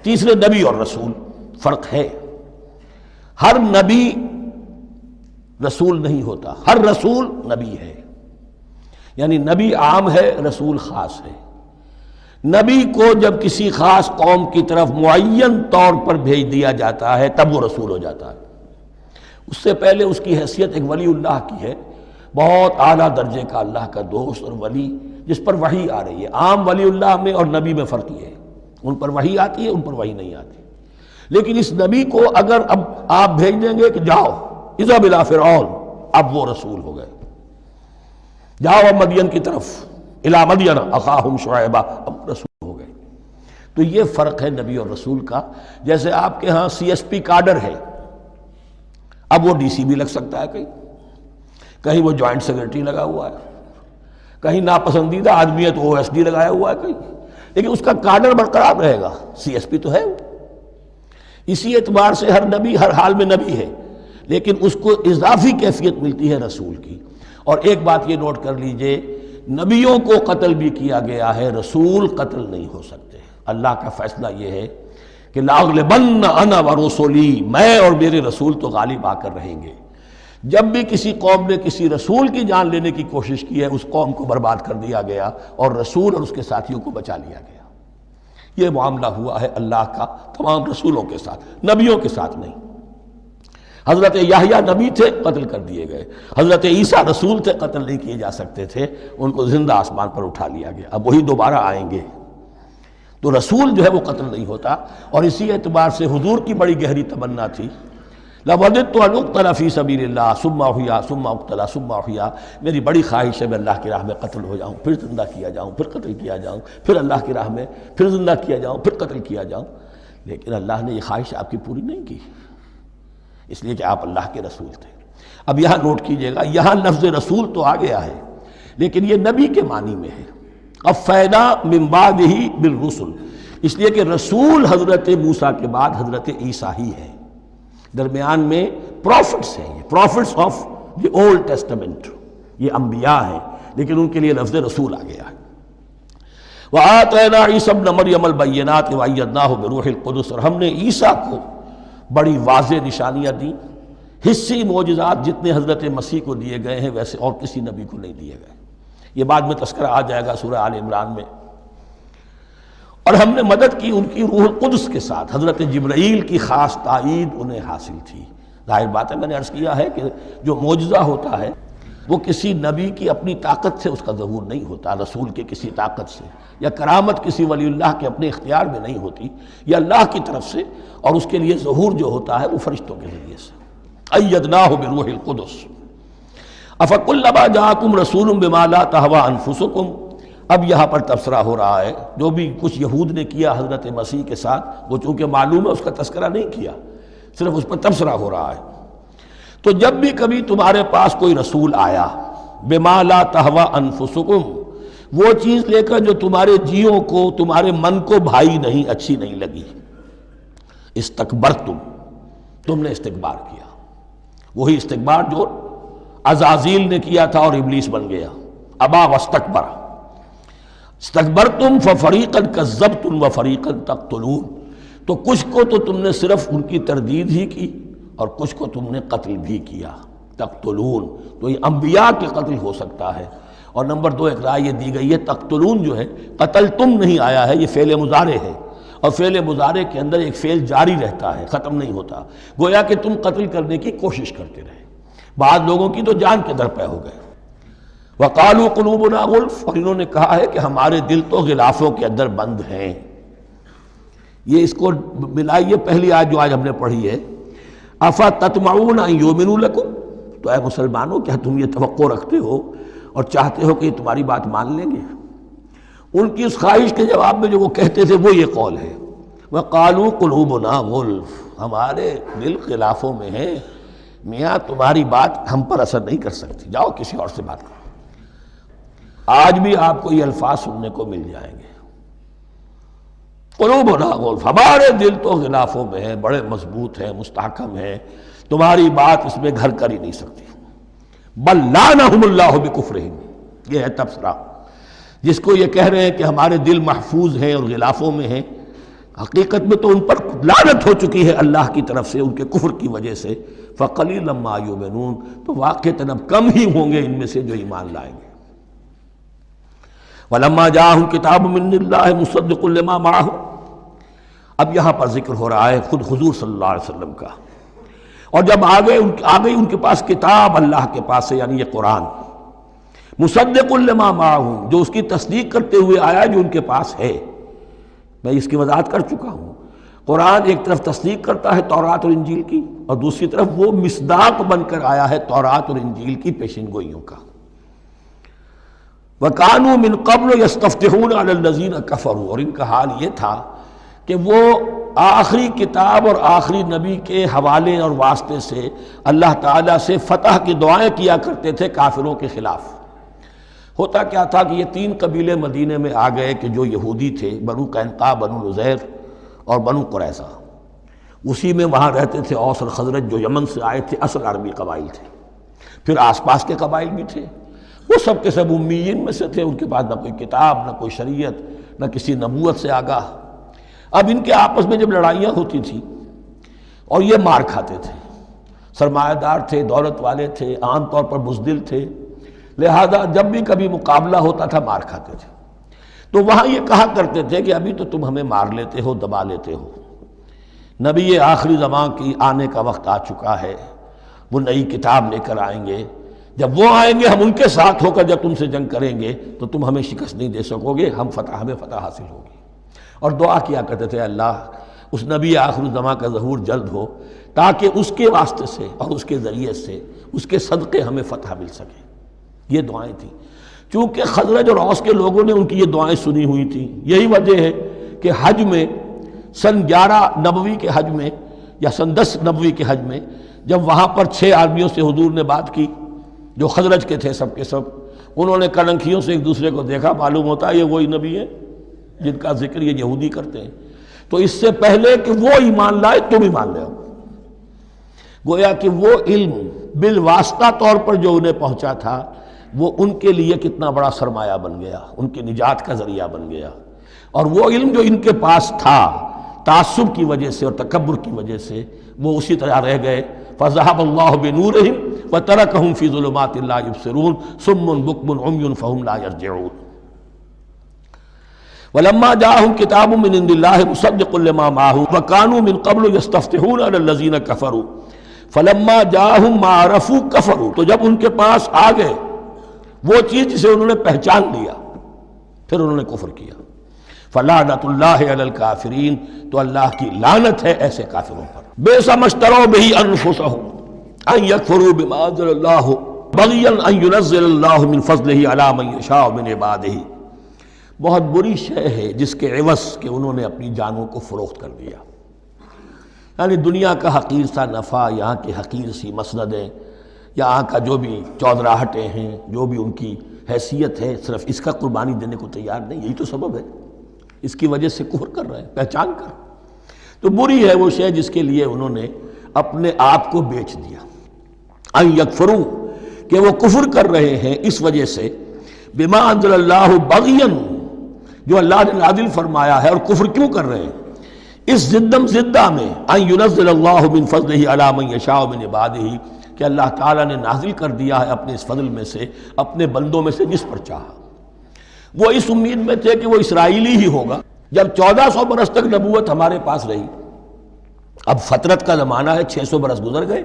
تیسرے نبی اور رسول، فرق ہے، ہر نبی رسول نہیں ہوتا، ہر رسول نبی ہے، یعنی نبی عام ہے، رسول خاص ہے۔ نبی کو جب کسی خاص قوم کی طرف معین طور پر بھیج دیا جاتا ہے تب وہ رسول ہو جاتا ہے، اس سے پہلے اس کی حیثیت ایک ولی اللہ کی ہے، بہت اعلیٰ درجے کا اللہ کا دوست اور ولی جس پر وحی آ رہی ہے۔ عام ولی اللہ میں اور نبی میں فرق یہ ہے، ان پر وحی آتی ہے، ان پر وحی نہیں آتی۔ لیکن اس نبی کو اگر اب آپ بھیج دیں گے کہ جاؤ اذهب الى فرعون، اب وہ رسول ہو گئے، جاؤ اب مدین کی طرف، الى مدین اخاہم شعیبا، اب رسول ہو گئے۔ تو یہ فرق ہے نبی اور رسول کا۔ جیسے آپ کے ہاں سی ایس پی کارڈر ہے، اب وہ ڈی سی بھی لگ سکتا ہے، کہیں وہ جوائنٹ سیکرٹری لگا ہوا ہے، کہیں ناپسندیدہ آدمی ہے تو او ایس ڈی لگایا ہوا ہے کہیں، لیکن اس کا کارڈر برقرار رہے گا، سی ایس پی تو ہے وہ۔ اسی اعتبار سے ہر نبی ہر حال میں نبی ہے، لیکن اس کو اضافی کیفیت ملتی ہے رسول کی۔ اور ایک بات یہ نوٹ کر لیجئے، نبیوں کو قتل بھی کیا گیا ہے، رسول قتل نہیں ہو سکتے۔ اللہ کا فیصلہ یہ ہے کہ لاغلبن انا ورسولی، میں اور میرے رسول تو غالب آ کر رہیں گے۔ جب بھی کسی قوم نے کسی رسول کی جان لینے کی کوشش کی ہے، اس قوم کو برباد کر دیا گیا اور رسول اور اس کے ساتھیوں کو بچا لیا گیا۔ یہ معاملہ ہوا ہے اللہ کا تمام رسولوں کے ساتھ، نبیوں کے ساتھ نہیں۔ حضرت یحییٰ نبی تھے، قتل کر دیے گئے۔ حضرت عیسیٰ رسول تھے، قتل نہیں کیے جا سکتے تھے، ان کو زندہ آسمان پر اٹھا لیا گیا۔ اب وہی دوبارہ آئیں گے۔ تو رسول جو ہے وہ قتل نہیں ہوتا. اور اسی اعتبار سے حضور کی بڑی گہری تمنا تھی لَوَدِدتُّ أَنْ أُقْتَلَ فِي سَبِيلِ اللَّهِ ثُمَّ أُحْيَا ثُمَّ أُقْتَلَ ثُمَّ أُحْيَا. میری بڑی خواہش ہے میں اللہ کی راہ میں قتل ہو جاؤں، پھر زندہ کیا جاؤں، پھر قتل کیا جاؤں، پھر اللہ کی راہ میں پھر زندہ کیا جاؤں، پھر قتل کیا جاؤں. لیکن اللہ نے یہ خواہش آپ کی پوری نہیں کی، اس لیے کہ آپ اللہ کے رسول تھے. اب یہاں نوٹ کیجئے گا، یہاں لفظ رسول تو آ گیا ہے لیکن یہ نبی کے معنی میں ہے. قَفَّيْنَا مِن بَعْدِهِ بِالرُّسُلِ، اس لیے کہ رسول حضرت موسیٰ کے بعد حضرت عیسیٰ ہی ہے. درمیان میں پروفٹس ہیں، یہ prophets of the old testament, یہ انبیاء ہیں لیکن ان کے لیے لفظ رسول آ گیا ہے. وَآتَيْنَا عِيسَى ابْنَ مَرْيَمَ الْبَيِّنَاتِ وَأَيَّدْنَاهُ بِرُوحِ الْقُدُسِ، اور ہم نے عیسیٰ کو بڑی واضح نشانیاں دیں. حصی معجزات جتنے حضرت مسیح کو دیے گئے ہیں ویسے اور کسی نبی کو نہیں دیے گئے. یہ بعد میں تذکرہ آ جائے گا سورہ آل عمران میں. اور ہم نے مدد کی ان کی روح القدس کے ساتھ، حضرت جبرائیل کی خاص تائید انہیں حاصل تھی. ظاہر بات ہے، میں نے عرض کیا ہے کہ جو معجزہ ہوتا ہے وہ کسی نبی کی اپنی طاقت سے اس کا ظہور نہیں ہوتا، رسول کے کسی طاقت سے، یا کرامت کسی ولی اللہ کے اپنے اختیار میں نہیں ہوتی، یہ اللہ کی طرف سے. اور اس کے لیے ظہور جو ہوتا ہے وہ فرشتوں کے ذریعے سے. أَيَّدْنَاهُ بِرُوحِ الْقُدُسِ أَفَكُلَّمَا جَاءَكُمْ رَسُولٌ بِمَا لَا تَهْوَىٰ أَنفُسُكُمْ. اب یہاں پر تبصرہ ہو رہا ہے، جو بھی کچھ یہود نے کیا حضرت مسیح کے ساتھ وہ چونکہ معلوم ہے اس کا تذکرہ نہیں کیا، صرف اس پر تبصرہ ہو رہا ہے. تو جب بھی کبھی تمہارے پاس کوئی رسول آیا بِمَا لَا تَهْوَىٰ أَنفُسُكُمْ، وہ چیز لے کر جو تمہارے جیوں کو تمہارے من کو بھائی نہیں، اچھی نہیں لگی، استکبرتم، تم نے استکبار کیا. وہی استکبار جو عزازیل نے کیا تھا اور ابلیس بن گیا. ابا واستکبر. استکبرتم ففریقا کذبتم وفریقا تقتلون. تو کچھ کو تو تم نے صرف ان کی تردید ہی کی اور کچھ کو تم نے قتل بھی کیا. تقتلون، تو یہ انبیاء کے قتل ہو سکتا ہے. اور نمبر 2 ایک رائے یہ دی گئی ہے تقتلون جو ہے قتل تم نہیں آیا ہے، یہ فعل مضارع ہے اور فعل مضارع کے اندر ایک فعل جاری رہتا ہے، ختم نہیں ہوتا. گویا کہ تم قتل کرنے کی کوشش کرتے رہے. بعض لوگوں کی تو جان کے در پہ ہو گئے. وَقَالُوا قُلُوبُنَا غُلْفٌ، اور انہوں نے کہا ہے کہ ہمارے دل تو غلافوں کے اندر بند ہیں. یہ اس کو ملائیے پہلی آیت جو آج ہم نے پڑھی ہے، أَفَتَطْمَعُونَ أَن يُؤْمِنُوا لَكُمْ. تو اے مسلمانوں کیا تم یہ توقع رکھتے ہو اور چاہتے ہو کہ یہ تمہاری بات مان لیں گے؟ ان کی اس خواہش کے جواب میں جو وہ کہتے تھے وہ یہ قول ہے، وَقَالُوا قُلُوبُنَا غُلْفٌ، ہمارے دل خلافوں میں ہیں، میاں تمہاری بات ہم پر اثر نہیں کر سکتی، جاؤ کسی اور سے بات کرو. آج بھی آپ کو یہ الفاظ سننے کو مل جائیں گے، قلوبنا غلف، ہمارے دل تو غلافوں میں ہیں، بڑے مضبوط ہیں، مستحکم ہیں، تمہاری بات اس میں گھر کر ہی نہیں سکتی. بل لعنہم اللہ بکفرہم، یہ ہے تبصرہ. جس کو یہ کہہ رہے ہیں کہ ہمارے دل محفوظ ہیں اور غلافوں میں ہیں، حقیقت میں تو ان پر لعنت ہو چکی ہے اللہ کی طرف سے ان کے کفر کی وجہ سے. فقلیلا ما یؤمنون، تو واقعتاً اب کم ہی ہوں گے ان میں سے جو ایمان لائیں گے. وَلَمَّا جَاءَهُمْ كِتَابٌ مِّنْ اللَّهِ مُصَدِّقٌ لِّمَا مَعَهُمْ. اب یہاں پر ذکر ہو رہا ہے خود حضور صلی اللہ علیہ وسلم کا. اور جب آ گئی ان کے پاس کتاب اللہ کے پاس سے، یعنی یہ قرآن، مصدق لما معہم، جو اس کی تصدیق کرتے ہوئے آیا جو ان کے پاس ہے. میں اس کی وضاحت کر چکا ہوں. قرآن ایک طرف تصدیق کرتا ہے تورات اور انجیل کی، اور دوسری طرف وہ مصداق بن کر آیا ہے تورات اور انجیل کی پیشین گوئیوں کا. وَكَانُوا مِن قَبْلُ يَسْتَفْتِحُونَ عَلَى الَّذِينَ كَفَرُوا، اور ان کا حال یہ تھا کہ وہ آخری کتاب اور آخری نبی کے حوالے اور واسطے سے اللہ تعالیٰ سے فتح کی دعائیں کیا کرتے تھے کافروں کے خلاف. ہوتا کیا تھا کہ یہ 3 قبیلے مدینے میں آ گئے کہ جو یہودی تھے، بنو قینقاع، بنو نذیر اور بنو قریظہ. اسی میں وہاں رہتے تھے اوس اور خزرج جو یمن سے آئے تھے، اصل عربی قبائل تھے. پھر آس پاس کے قبائل بھی تھے، وہ سب کے سب امیین میں سے تھے، ان کے پاس نہ کوئی کتاب، نہ کوئی شریعت، نہ کسی نبوت سے آگاہ. اب ان کے آپس میں جب لڑائیاں ہوتی تھیں اور یہ مار کھاتے تھے، سرمایہ دار تھے، دولت والے تھے، عام طور پر بزدل تھے، لہذا جب بھی کبھی مقابلہ ہوتا تھا مار کھاتے تھے. تو وہاں یہ کہا کرتے تھے کہ ابھی تو تم ہمیں مار لیتے ہو، دبا لیتے ہو، نبی آخری زمان کی آنے کا وقت آ چکا ہے، وہ نئی کتاب لے کر آئیں گے، جب وہ آئیں گے ہم ان کے ساتھ ہو کر جب تم سے جنگ کریں گے تو تم ہمیں شکست نہیں دے سکو گے، ہمیں فتح حاصل ہوگی. اور دعا کیا کرتے تھے اللہ اس نبی آخر الزماں کا ظہور جلد ہو تاکہ اس کے واسطے سے اور اس کے ذریعے سے اس کے صدقے ہمیں فتح مل سکے۔ یہ دعائیں تھیں۔ چونکہ خزرج اور اوس کے لوگوں نے ان کی یہ دعائیں سنی ہوئی تھیں، یہی وجہ ہے کہ حج میں سن 11 نبوی کے حج میں یا سن 10 نبوی کے حج میں جب وہاں پر 6 آدمیوں سے حضور نے بات کی جو خزرج کے تھے سب کے سب، انہوں نے کلنکھیوں سے ایک دوسرے کو دیکھا، معلوم ہوتا ہے یہ وہی نبی ہے جن کا ذکر یہ یہودی کرتے ہیں، تو اس سے پہلے کہ وہ ایمان لائے تم ایمان لے آؤ۔ گویا کہ وہ علم بالواسطہ طور پر جو انہیں پہنچا تھا وہ ان کے لیے کتنا بڑا سرمایہ بن گیا، ان کی نجات کا ذریعہ بن گیا، اور وہ علم جو ان کے پاس تھا تعصب کی وجہ سے اور تکبر کی وجہ سے وہ اسی طرح رہ گئے۔ فَذَهَبَ اللَّهُ بِنُورِهِمْ وَتَرَكَهُمْ فِي ظُلُمَاتٍ لَا يُبْصِرُونَ صُمٌّ بُكْمٌ عُمْيٌ فَهُمْ لَا يَرْجِعُونَ۔ وَلَمَّا جَاءَهُمْ كِتَابٌ مِّنْ عِندِ اللَّهِ مُصَدِّقٌ لِّمَا مَعَهُمْ وَكَانُوا مِن قَبْلُ يَسْتَفْتِحُونَ عَلَى الَّذِينَ كَفَرُوا فَلَمَّا جَاءَهُم مَّا عَرَفُوا كَفَرُوا، تو جب ان کے پاس آ گئے وہ چیز جسے انہوں نے پہچان لیا پھر انہوں نے کفر کیا۔ فَلَعْنَةُ اللَّهِ عَلَى الْكَافِرِينَ، تو اللہ کی لعنت ہے ایسے کافروں پر۔ بِئْسَ مَا اشْتَرَوْا بِهِ أَنفُسَهُمْ أَن يَكْفُرُوا بِمَا أَنزَلَ اللَّهُ بَغْيًا أَن يُنَزِّلَ اللَّهُ مِن فَضْلِهِ عَلَى مَن يَشَاءُ مِنْ عِبَادِهِ، بہت بری شے ہے جس کے عوض کہ انہوں نے اپنی جانوں کو فروخت کر دیا، یعنی دنیا کا حقیر سا نفع، یہاں کی حقیر سی مسندیں، یہاں کا جو بھی چودراہٹیں ہیں، جو بھی ان کی حیثیت ہے، صرف اس کا قربانی دینے کو تیار نہیں، یہی تو سبب ہے، اس کی وجہ سے کفر کر رہے ہیں پہچان کر۔ تو بری ہے وہ شے جس کے لیے انہوں نے اپنے آپ کو بیچ دیا۔ ان یکفروا، کہ وہ کفر کر رہے ہیں اس وجہ سے، بما انزل اللہ بغیا، جو اللہ نے نازل فرمایا ہے، اور کفر کیوں کر رہے ہیں اس زدم زدہ میں، ان ینزل اللہ من فضلہ علی من یشاء من عبادہ، کہ اللہ تعالیٰ نے نازل کر دیا ہے اپنے اس فضل میں سے اپنے بندوں میں سے جس پر چاہا۔ وہ اس امید میں تھے کہ وہ اسرائیلی ہی ہوگا۔ جب 1400 برس تک نبوت ہمارے پاس رہی، اب فترت کا زمانہ ہے، 600 برس گزر گئے،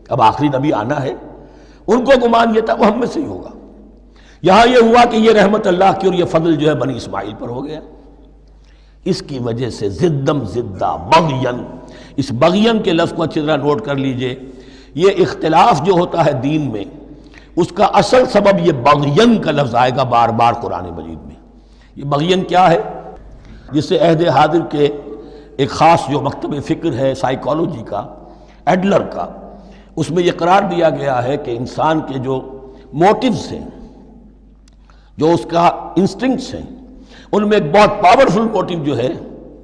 اب آخری نبی آنا ہے، ان کو گمان یہ تھا وہ ہم میں سے ہی ہوگا۔ یہاں یہ ہوا کہ یہ رحمت اللہ کی اور یہ فضل جو ہے بنی اسماعیل پر ہو گیا۔ اس کی وجہ سے زدم زدہ بغین، اس بغین کے لفظ کو اچھی طرح نوٹ کر لیجئے، یہ اختلاف جو ہوتا ہے دین میں اس کا اصل سبب یہ بغین کا لفظ آئے گا بار بار قرآن مجید میں۔ یہ بغین کیا ہے؟ جس سے عہد حاضر کے ایک خاص جو مکتب فکر ہے سائیکالوجی کا، ایڈلر کا، اس میں یہ قرار دیا گیا ہے کہ انسان کے جو موٹیوز ہیں، جو اس کا انسٹنکٹس ہیں، ان میں ایک بہت پاورفل موٹیو جو ہے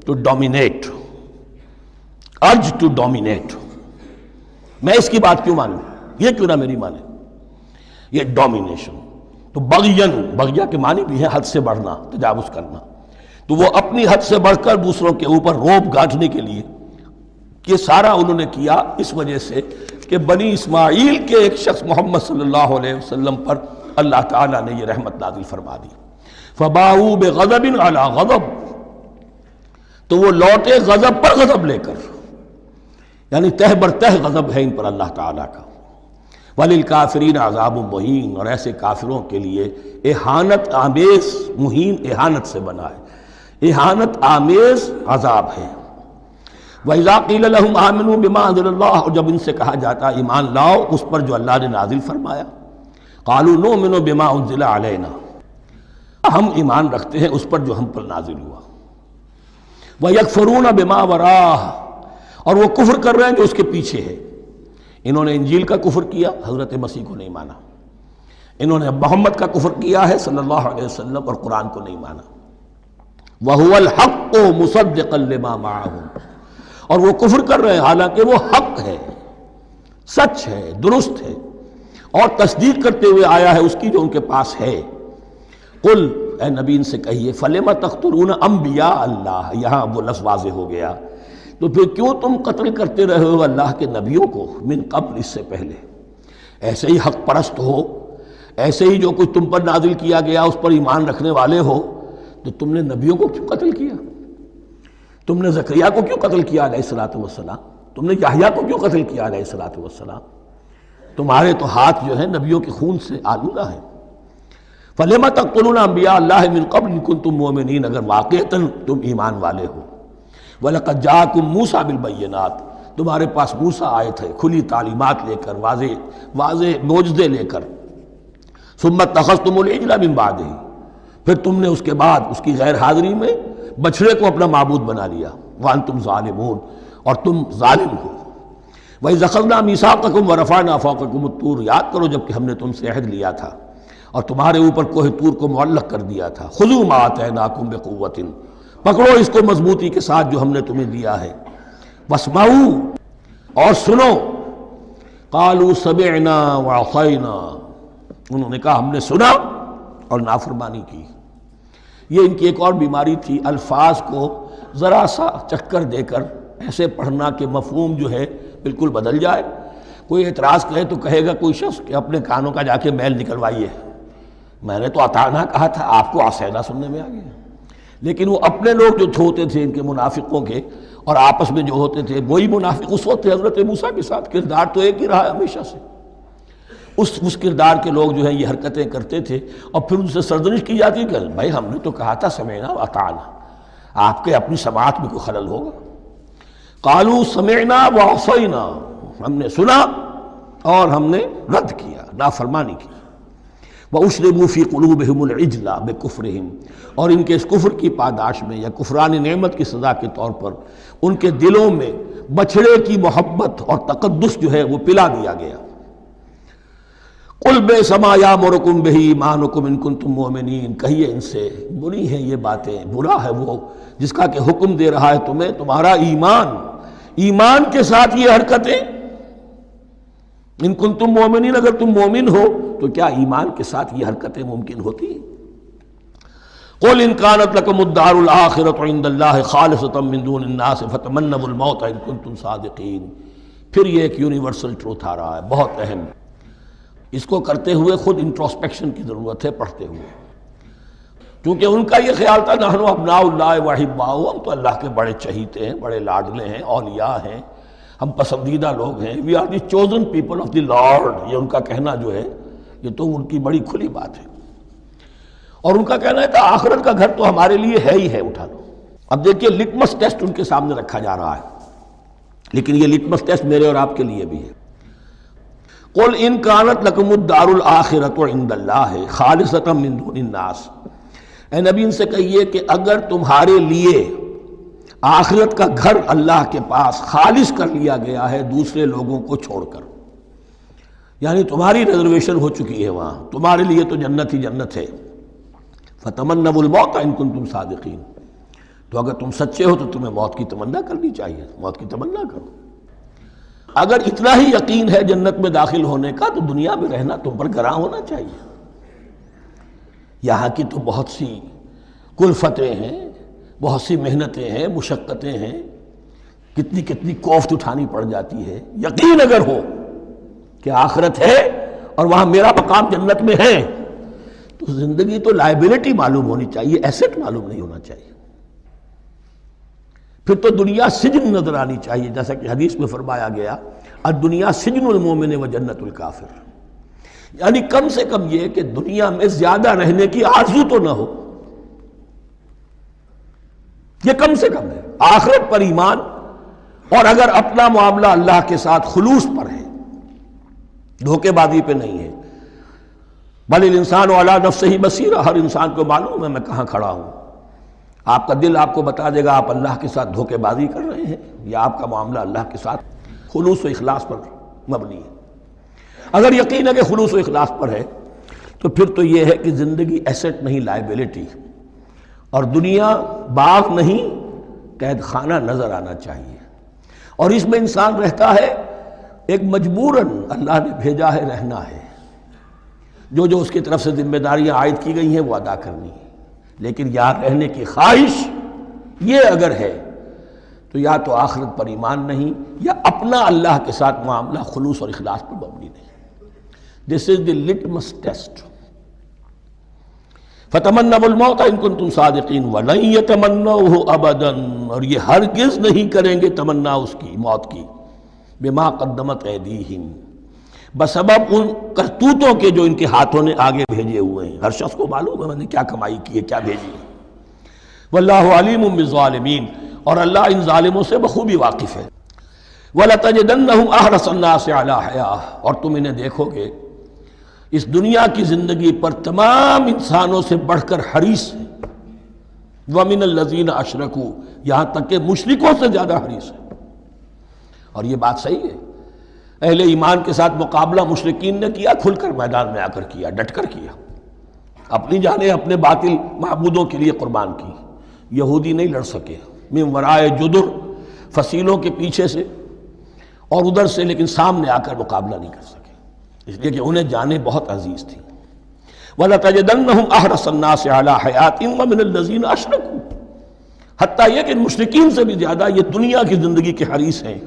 to dominate, urge to dominate. میں اس کی بات کیوں مانوں، یہ کیوں نہ میری مانے، یہ ڈومینیشن۔ تو بغین، بغیا کے معنی بھی ہے حد سے بڑھنا، تجاوز کرنا، تو وہ اپنی حد سے بڑھ کر دوسروں کے اوپر روب گاٹھنے کے لیے یہ سارا انہوں نے کیا، اس وجہ سے کہ بنی اسماعیل کے ایک شخص محمد صلی اللہ علیہ وسلم پر اللہ تعالیٰ نے یہ رحمت نازل فرما دی۔ فَبَاءُوا بِغَضَبٍ عَلَىٰ غَضَبٍ، تو وہ لوٹے غضب پر غضب لے کر، یعنی تہ بر تہ غضب ہے ان پر اللہ تعالیٰ کا۔ وَلِلْكَافِرِينَ عَذَابٌ مُّهِينٌ، اور ایسے کافروں کے لیے اہانت آمیز، مہین اہانت سے بنا ہے، اہانت آمیز عذاب ہے۔ وَإِذَا قِيلَ لَهُمْ آمِنُوا بِمَا أَنزَلَ اللَّهُ، اور جب ان سے کہا جاتا ایمان لاؤ اس پر جو اللہ نے نازل فرمایا، قَالُوا نُؤْمِنُ بِمَا أُنزِلَ عَلَيْنَا، ہم ایمان رکھتے ہیں اس پر جو ہم پر نازل ہوا۔ وَيَكْفُرُونَ بِمَا وَرَاهُ، اور وہ کفر کر رہے ہیں جو اس کے پیچھے ہے۔ انہوں نے انجیل کا کفر کیا، حضرت مسیح کو نہیں مانا، انہوں نے محمد کا کفر کیا ہے صلی اللہ علیہ وسلم، اور قرآن کو نہیں مانا۔ وَهُوَ الْحَقُّ مُصَدِّقًا لِمَا مَعَهُمْ، اور وہ کفر کر رہے ہیں حالانکہ وہ حق ہے، سچ ہے، درست ہے، اور تصدیق کرتے ہوئے آیا ہے اس کی جو ان کے پاس ہے۔ قل، اے نبی ان سے کہیے، فَلِمَ تَقْتُلُونَ أَنبِيَاءَ اللَّهِ، یہاں وہ لفظ واضح ہو گیا، تو پھر کیوں تم قتل کرتے رہے ہو اللہ کے نبیوں کو، من قبل، اس سے پہلے۔ ایسے ہی حق پرست ہو، ایسے ہی جو کچھ تم پر نازل کیا گیا اس پر ایمان رکھنے والے ہو، تو تم نے نبیوں کو کیوں قتل کیا؟ تم نے زکریا کو کیوں قتل کیا علیہ الصلوۃ والسلام؟ تم نے یحییٰ کو کیوں قتل کیا علیہ الصلوۃ والسلام؟ تمہارے تو ہاتھ جو ہے نبیوں کے خون سے آلودہ ہیں۔ فَلِمَ تَقْتُلُونَ أَنْبِيَاءَ اللَّهِ مِنْ قَبْلِ إِن كُنتُم مُؤْمِنِينَ، اگر واقعتاً تم ایمان والے ہو. وَلَقَدْ جَاءَكُم مُوسَىٰ بِالْبَيِّنَاتِ، تمہارے پاس موسیٰ آئے تھے کھلی تعلیمات لے کر، واضح معجزے لے کر. ثُمَّ اتَّخَذْتُمُ الْعِجْلَ مِن بَعْدِهِ، پھر تم نے اس کے بعد اس کی غیر حاضری میں بچھڑے کو اپنا معبود بنا لیا. وَأَنْتُمْ ظَالِمُونَ، اور تم ظالم ہو. وَإِذْ أَخَذْنَا مِيثَاقَكُمْ وَرَفَعْنَا فَوْقَكُمُ الطُّورَ، یاد کرو جب کہ ہم نے تم سے عہد لیا تھا اور تمہارے اوپر کوہ طور کو معلق کر دیا تھا. خُذُوا مَا آتَيْنَاكُمْ بِقُوَّةٍ، پکڑو اس کو مضبوطی کے ساتھ جو ہم نے تمہیں دیا ہے. وَاسْمَعُوا، اور سنو. قَالُوا سَمِعْنَا وَعَصَيْنَا، انہوں نے کہا ہم نے سنا اور نافرمانی کی. یہ ان کی ایک اور بیماری تھی، الفاظ کو ذرا سا چکر دے کر ایسے پڑھنا کہ مفہوم جو ہے بالکل بدل جائے. کوئی اعتراض کہے تو کہے گا کوئی شخص کہ اپنے کانوں کا جا کے میل نکلوائیے، میں نے تو اطعنا کہا تھا، آپ کو عصینا سننے میں آ گیا. لیکن وہ اپنے لوگ جو ہوتے تھے ان کے منافقوں کے، اور آپس میں جو ہوتے تھے وہی منافق اس وقت حضرت موسیٰ کے ساتھ کردار تو ایک ہی رہا ہے ہمیشہ سے. اس کردار کے لوگ جو ہیں یہ حرکتیں کرتے تھے، اور پھر ان سے سرزنش کی جاتی کہ بھائی ہم نے تو کہا تھا سمعنا واطعنا، آپ کے اپنی سماعت میں کوئی خلل ہوگا. قالوا سمعنا وعصینا، ہم نے سنا اور ہم نے رد کیا، نافرمانی کی. وَأُشْرِبُوا فِي قُلُوبِهِمُ الْعِجْلَ بِكُفْرِهِمْ، اور ان کے اس کفر کی پاداش میں یا کفران نعمت کی سزا کے طور پر ان کے دلوں میں بچھڑے کی محبت اور تقدس جو ہے وہ پلا دیا گیا. قُلْ بِئْسَ مَا يَأْمُرُكُمْ بِهِ إِيمَانُكُمْ إِن كُنتُم مُؤْمِنِينَ، کہیے ان سے بری ہیں یہ باتیں، برا ہے وہ جس کا کہ حکم دے رہا ہے تمہیں تمہارا ایمان کے ساتھ یہ حرکتیں. ان کنتم مومنین، اگر تم مومن ہو تو کیا ایمان کے ساتھ یہ حرکتیں ممکن ہوتی ہیں؟ قل ان كانت لكم الدار الآخرة عند الله خالصة من دون الناس فتمنوا الموت ان كنتم صادقین. پھر یہ ایک یونیورسل ٹروتھ آ رہا ہے بہت اہم، اس کو کرتے ہوئے خود انٹروسپیکشن کی ضرورت ہے پڑھتے ہوئے، کیونکہ ان کا یہ خیال تھا نحن ابناء اللہ واحباؤہ، ہم تو اللہ کے بڑے چہیتے ہیں، بڑے لاڈلے ہیں، اولیاء ہیں، ہم پسندیدہ لوگ ہیں. We are the chosen people of the Lord, یہ ان کا کہنا جو ہے یہ تو ان کی بڑی کھلی بات ہے. اور ان کا کہنا ہے کہ آخرت کا گھر تو ہمارے لیے ہے ہی ہے، اٹھا لو. اب دیکھیے لٹمس ٹیسٹ ان کے سامنے رکھا جا رہا ہے، لیکن یہ لٹمس ٹیسٹ میرے اور آپ کے لیے بھی ہے. قل ان كانت لكم الدار الآخرة عند الله خالصة من دون الناس، اے نبی ان سے کہیے کہ اگر تمہارے لیے آخرت کا گھر اللہ کے پاس خالص کر لیا گیا ہے دوسرے لوگوں کو چھوڑ کر، یعنی تمہاری ریزرویشن ہو چکی ہے وہاں، تمہارے لیے تو جنت ہی جنت ہے. فتمنوا الموت ان کنتم صادقین، تو اگر تم سچے ہو تو تمہیں موت کی تمنا کرنی چاہیے، موت کی تمنا کرو. اگر اتنا ہی یقین ہے جنت میں داخل ہونے کا تو دنیا میں رہنا تم پر گراں ہونا چاہیے. یہاں کی تو بہت سی کلفتیں ہیں، بہت سی محنتیں ہیں، مشقتیں ہیں، کتنی کوفت اٹھانی پڑ جاتی ہے. یقین اگر ہو کہ آخرت ہے اور وہاں میرا مقام جنت میں ہے تو زندگی تو لائبلٹی معلوم ہونی چاہیے، ایسٹ معلوم نہیں ہونا چاہیے. پھر تو دنیا سجن نظر آنی چاہیے، جیسا کہ حدیث میں فرمایا گیا الدنیا سجن المومن و جنت الکافر، یعنی کم سے کم یہ کہ دنیا میں زیادہ رہنے کی آرزو تو نہ ہو، یہ کم سے کم ہے. آخرت پر ایمان، اور اگر اپنا معاملہ اللہ کے ساتھ خلوص پر ہے، دھوکے بازی پہ نہیں ہے. بل الانسان علی نفسہ بصیرہ، ہر انسان کو معلوم ہے میں کہاں کھڑا ہوں. آپ کا دل آپ کو بتا دے گا آپ اللہ کے ساتھ دھوکے بازی کر رہے ہیں یا آپ کا معاملہ اللہ کے ساتھ خلوص و اخلاص پر مبنی ہے. اگر یقین ہے کہ خلوص و اخلاص پر ہے تو پھر تو یہ ہے کہ زندگی ایسٹ نہیں لائبلٹی، اور دنیا باغ نہیں قید خانہ نظر آنا چاہیے. اور اس میں انسان رہتا ہے ایک مجبوراً اللہ نے بھیجا ہے رہنا ہے، جو اس کی طرف سے ذمہ داریاں عائد کی گئی ہیں وہ ادا کرنی ہے. لیکن یہاں رہنے کی خواہش یہ اگر ہے تو یا تو آخرت پر ایمان نہیں یا اپنا اللہ کے ساتھ معاملہ خلوص اور اخلاص پر مبنی نہیں. دس از دی لٹمس ٹیسٹ. فتمنوا الموت ان کنتم صادقین ولن یتمنوہ ابدا، اور یہ ہرگز نہیں کریں گے تمنا اس کی موت کی، بما قدمت ایدیہم، بسبب ان کرتوتوں کے جو ان کے ہاتھوں نے آگے بھیجے ہوئے ہیں۔ ہر شخص کو معلوم ہے میں نے کیا کمائی کی ہے، کیا بھیجی ہے۔ واللہ علیم بالظالمین، اور اللہ ان ظالموں سے بخوبی واقف ہے۔ وَلَتَجِدَنَّهُمْ أَحْرَصَ النَّاسِ عَلَىٰ حَيَاةٍ، اور تم انہیں دیکھو گے اس دنیا کی زندگی پر تمام انسانوں سے بڑھ کر حریص ہیں۔ وَمِنَ الَّذِينَ أَشْرَكُوا، یہاں تک کہ مشرکوں سے زیادہ حریص ہے۔ اور یہ بات صحیح ہے، اہل ایمان کے ساتھ مقابلہ مشرکین نے کیا، کھل کر میدان میں آ کر کیا، ڈٹ کر کیا، اپنی جانیں اپنے باطل معبودوں کے لیے قربان کی۔ یہودی نہیں لڑ سکے، من ورائے جدر، فصیلوں کے پیچھے سے اور ادھر سے، لیکن سامنے آ کر مقابلہ نہیں کر سکے، اس لیے کہ انہیں جانیں بہت عزیز تھیں۔ وَلَتَجِدَنَّهُمْ أَحْرَصَ النَّاسِ عَلَىٰ حَيَاةٍ وَمِنَ الَّذِينَ أَشْرَكُوا، حتیٰ یہ کہ مشرکین سے بھی زیادہ یہ دنیا کی زندگی کے حریص ہیں۔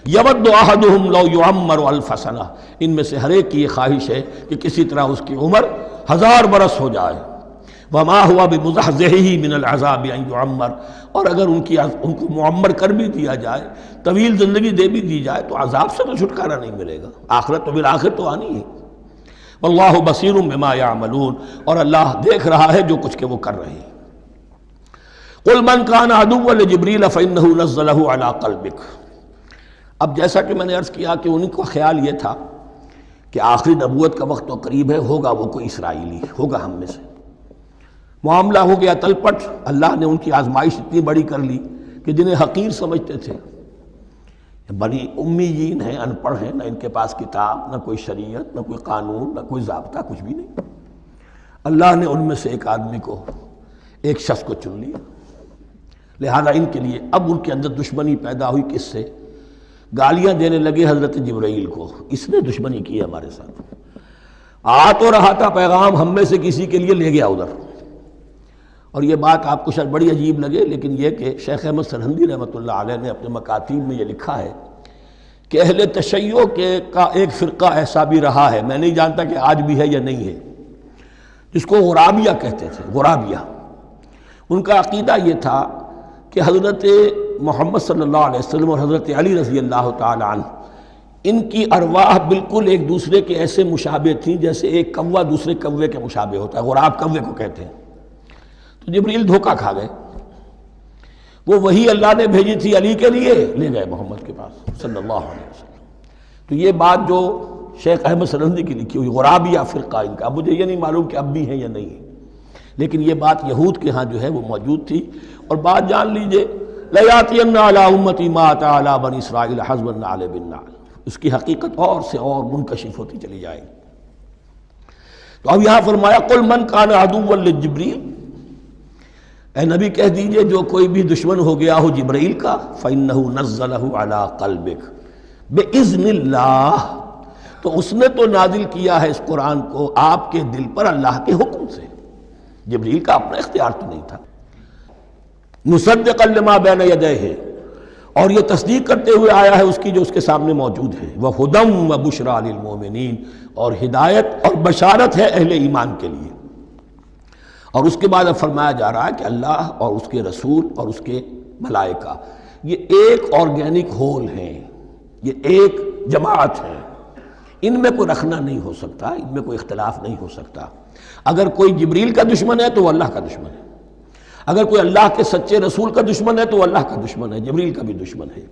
یود احدہم لو یعمر الف سنہ، ان میں سے ہر ایک کی یہ خواہش ہے کہ کسی طرح اس کی عمر 1000 برس ہو جائے۔ وما ہوا بمزحزحہ من العذاب ان یعمر، اور اگر ان کو معمر کر بھی دیا جائے، طویل زندگی دے بھی دی جائے، تو عذاب سے تو چھٹکارا نہیں ملے گا، آخرت تو بالآخر تو آنی ہے۔ واللہ بصیر بما یعملون، اور اللہ دیکھ رہا ہے جو کچھ کہ وہ کر رہے ہیں۔ قل من کان عدوا لجبریل فانہ نزلہ علی قلبک، اب جیسا کہ میں نے عرض کیا کہ ان کا خیال یہ تھا کہ آخری نبوت کا وقت تو قریب ہے، ہوگا وہ کوئی اسرائیلی، ہوگا ہم میں سے۔ معاملہ ہو گیا تلپٹ، اللہ نے ان کی آزمائش اتنی بڑی کر لی کہ جنہیں حقیر سمجھتے تھے، بڑی امیین ہیں، ان پڑھ ہیں، نہ ان کے پاس کتاب، نہ کوئی شریعت، نہ کوئی قانون، نہ کوئی ضابطہ، کچھ بھی نہیں، اللہ نے ان میں سے ایک آدمی کو، ایک شخص کو چن لیا۔ لہذا ان کے لیے اب ان کے اندر دشمنی پیدا ہوئی، کس سے؟ گالیاں دینے لگے حضرت جبرائیل کو، اس نے دشمنی کی ہے ہمارے ساتھ، آ تو رہا تھا پیغام ہم میں سے کسی کے لیے، لے گیا ادھر۔ اور یہ بات آپ کو شاید بڑی عجیب لگے، لیکن یہ کہ شیخ احمد سرہندی رحمۃ اللہ علیہ نے اپنے مکاتیب میں یہ لکھا ہے کہ اہل تشیع کا ایک فرقہ ایسا بھی رہا ہے، میں نہیں جانتا کہ آج بھی ہے یا نہیں ہے، جس کو غرابیہ کہتے تھے۔ غرابیہ، ان کا عقیدہ یہ تھا کہ حضرت محمد صلی اللہ علیہ وسلم اور حضرت علی رضی اللہ تعالی عنہ، ان کی ارواح بالکل ایک دوسرے کے ایسے مشابہ تھیں جیسے ایک کوہ دوسرے کوے کے مشابہ ہوتا ہے، غراب کوے کو کہتے ہیں۔ تو جبریل دھوکہ کھا گئے، وہ وہی اللہ نے بھیجی تھی علی کے لیے، لے گئے محمد کے پاس صلی اللہ علیہ وسلم۔ تو یہ بات جو شیخ احمد سرہندی کی لکھی ہوئی غرابیہ فرقہ ان کا، مجھے یہ نہیں معلوم کہ اب بھی ہے یا نہیں ہے، لیکن یہ بات یہود کے ہاں جو ہے وہ موجود تھی۔ اور بات جان لیجئے، لَيَأْتِيَنَّ عَلَىٰ أُمَّتِي مَا أَتَىٰ عَلَىٰ بَنِي إِسْرَائِيلَ حَسْبَ النَّعْلِ بِالنَّعْلِ، اس کی حقیقت اور سے اور منکشف ہوتی چلی جائے گی۔ تو اب یہاں فرمایا قُلْ مَنْ كَانَ عَدُوًّا لِجِبْرِيلَ، اے نبی کہہ دیجئے جو کوئی بھی دشمن ہو گیا ہو جبرائیل کا، فَإِنَّهُ نَزَّلَهُ عَلَىٰ قَلْبِكَ بِإِذْنِ اللَّهِ، تو اس نے تو نازل کیا ہے اس قرآن کو آپ کے دل پر اللہ کے حکم سے، جبرائیل کا اپنا اختیار تو نہیں تھا۔ مُصَدِّقًا لِمَا بَيْنَ يَدَيْهِ، اور یہ تصدیق کرتے ہوئے آیا ہے اس کی جو اس کے سامنے موجود ہے، وَهُدًى وَبُشْرَىٰ لِلْمُؤْمِنِينَ، اور ہدایت اور بشارت ہے اہل ایمان کے لیے۔ اور اس کے بعد اب فرمایا جا رہا ہے کہ اللہ اور اس کے رسول اور اس کے ملائکہ یہ ایک آرگینک ہول ہیں، یہ ایک جماعت ہے، ان میں کوئی رکھنا نہیں ہو سکتا، ان میں کوئی اختلاف نہیں ہو سکتا۔ اگر کوئی جبریل کا دشمن ہے تو وہ اللہ کا دشمن ہے، اگر کوئی اللہ کے سچے رسول کا دشمن ہے تو وہ اللہ کا دشمن ہے، جبریل کا بھی دشمن ہے۔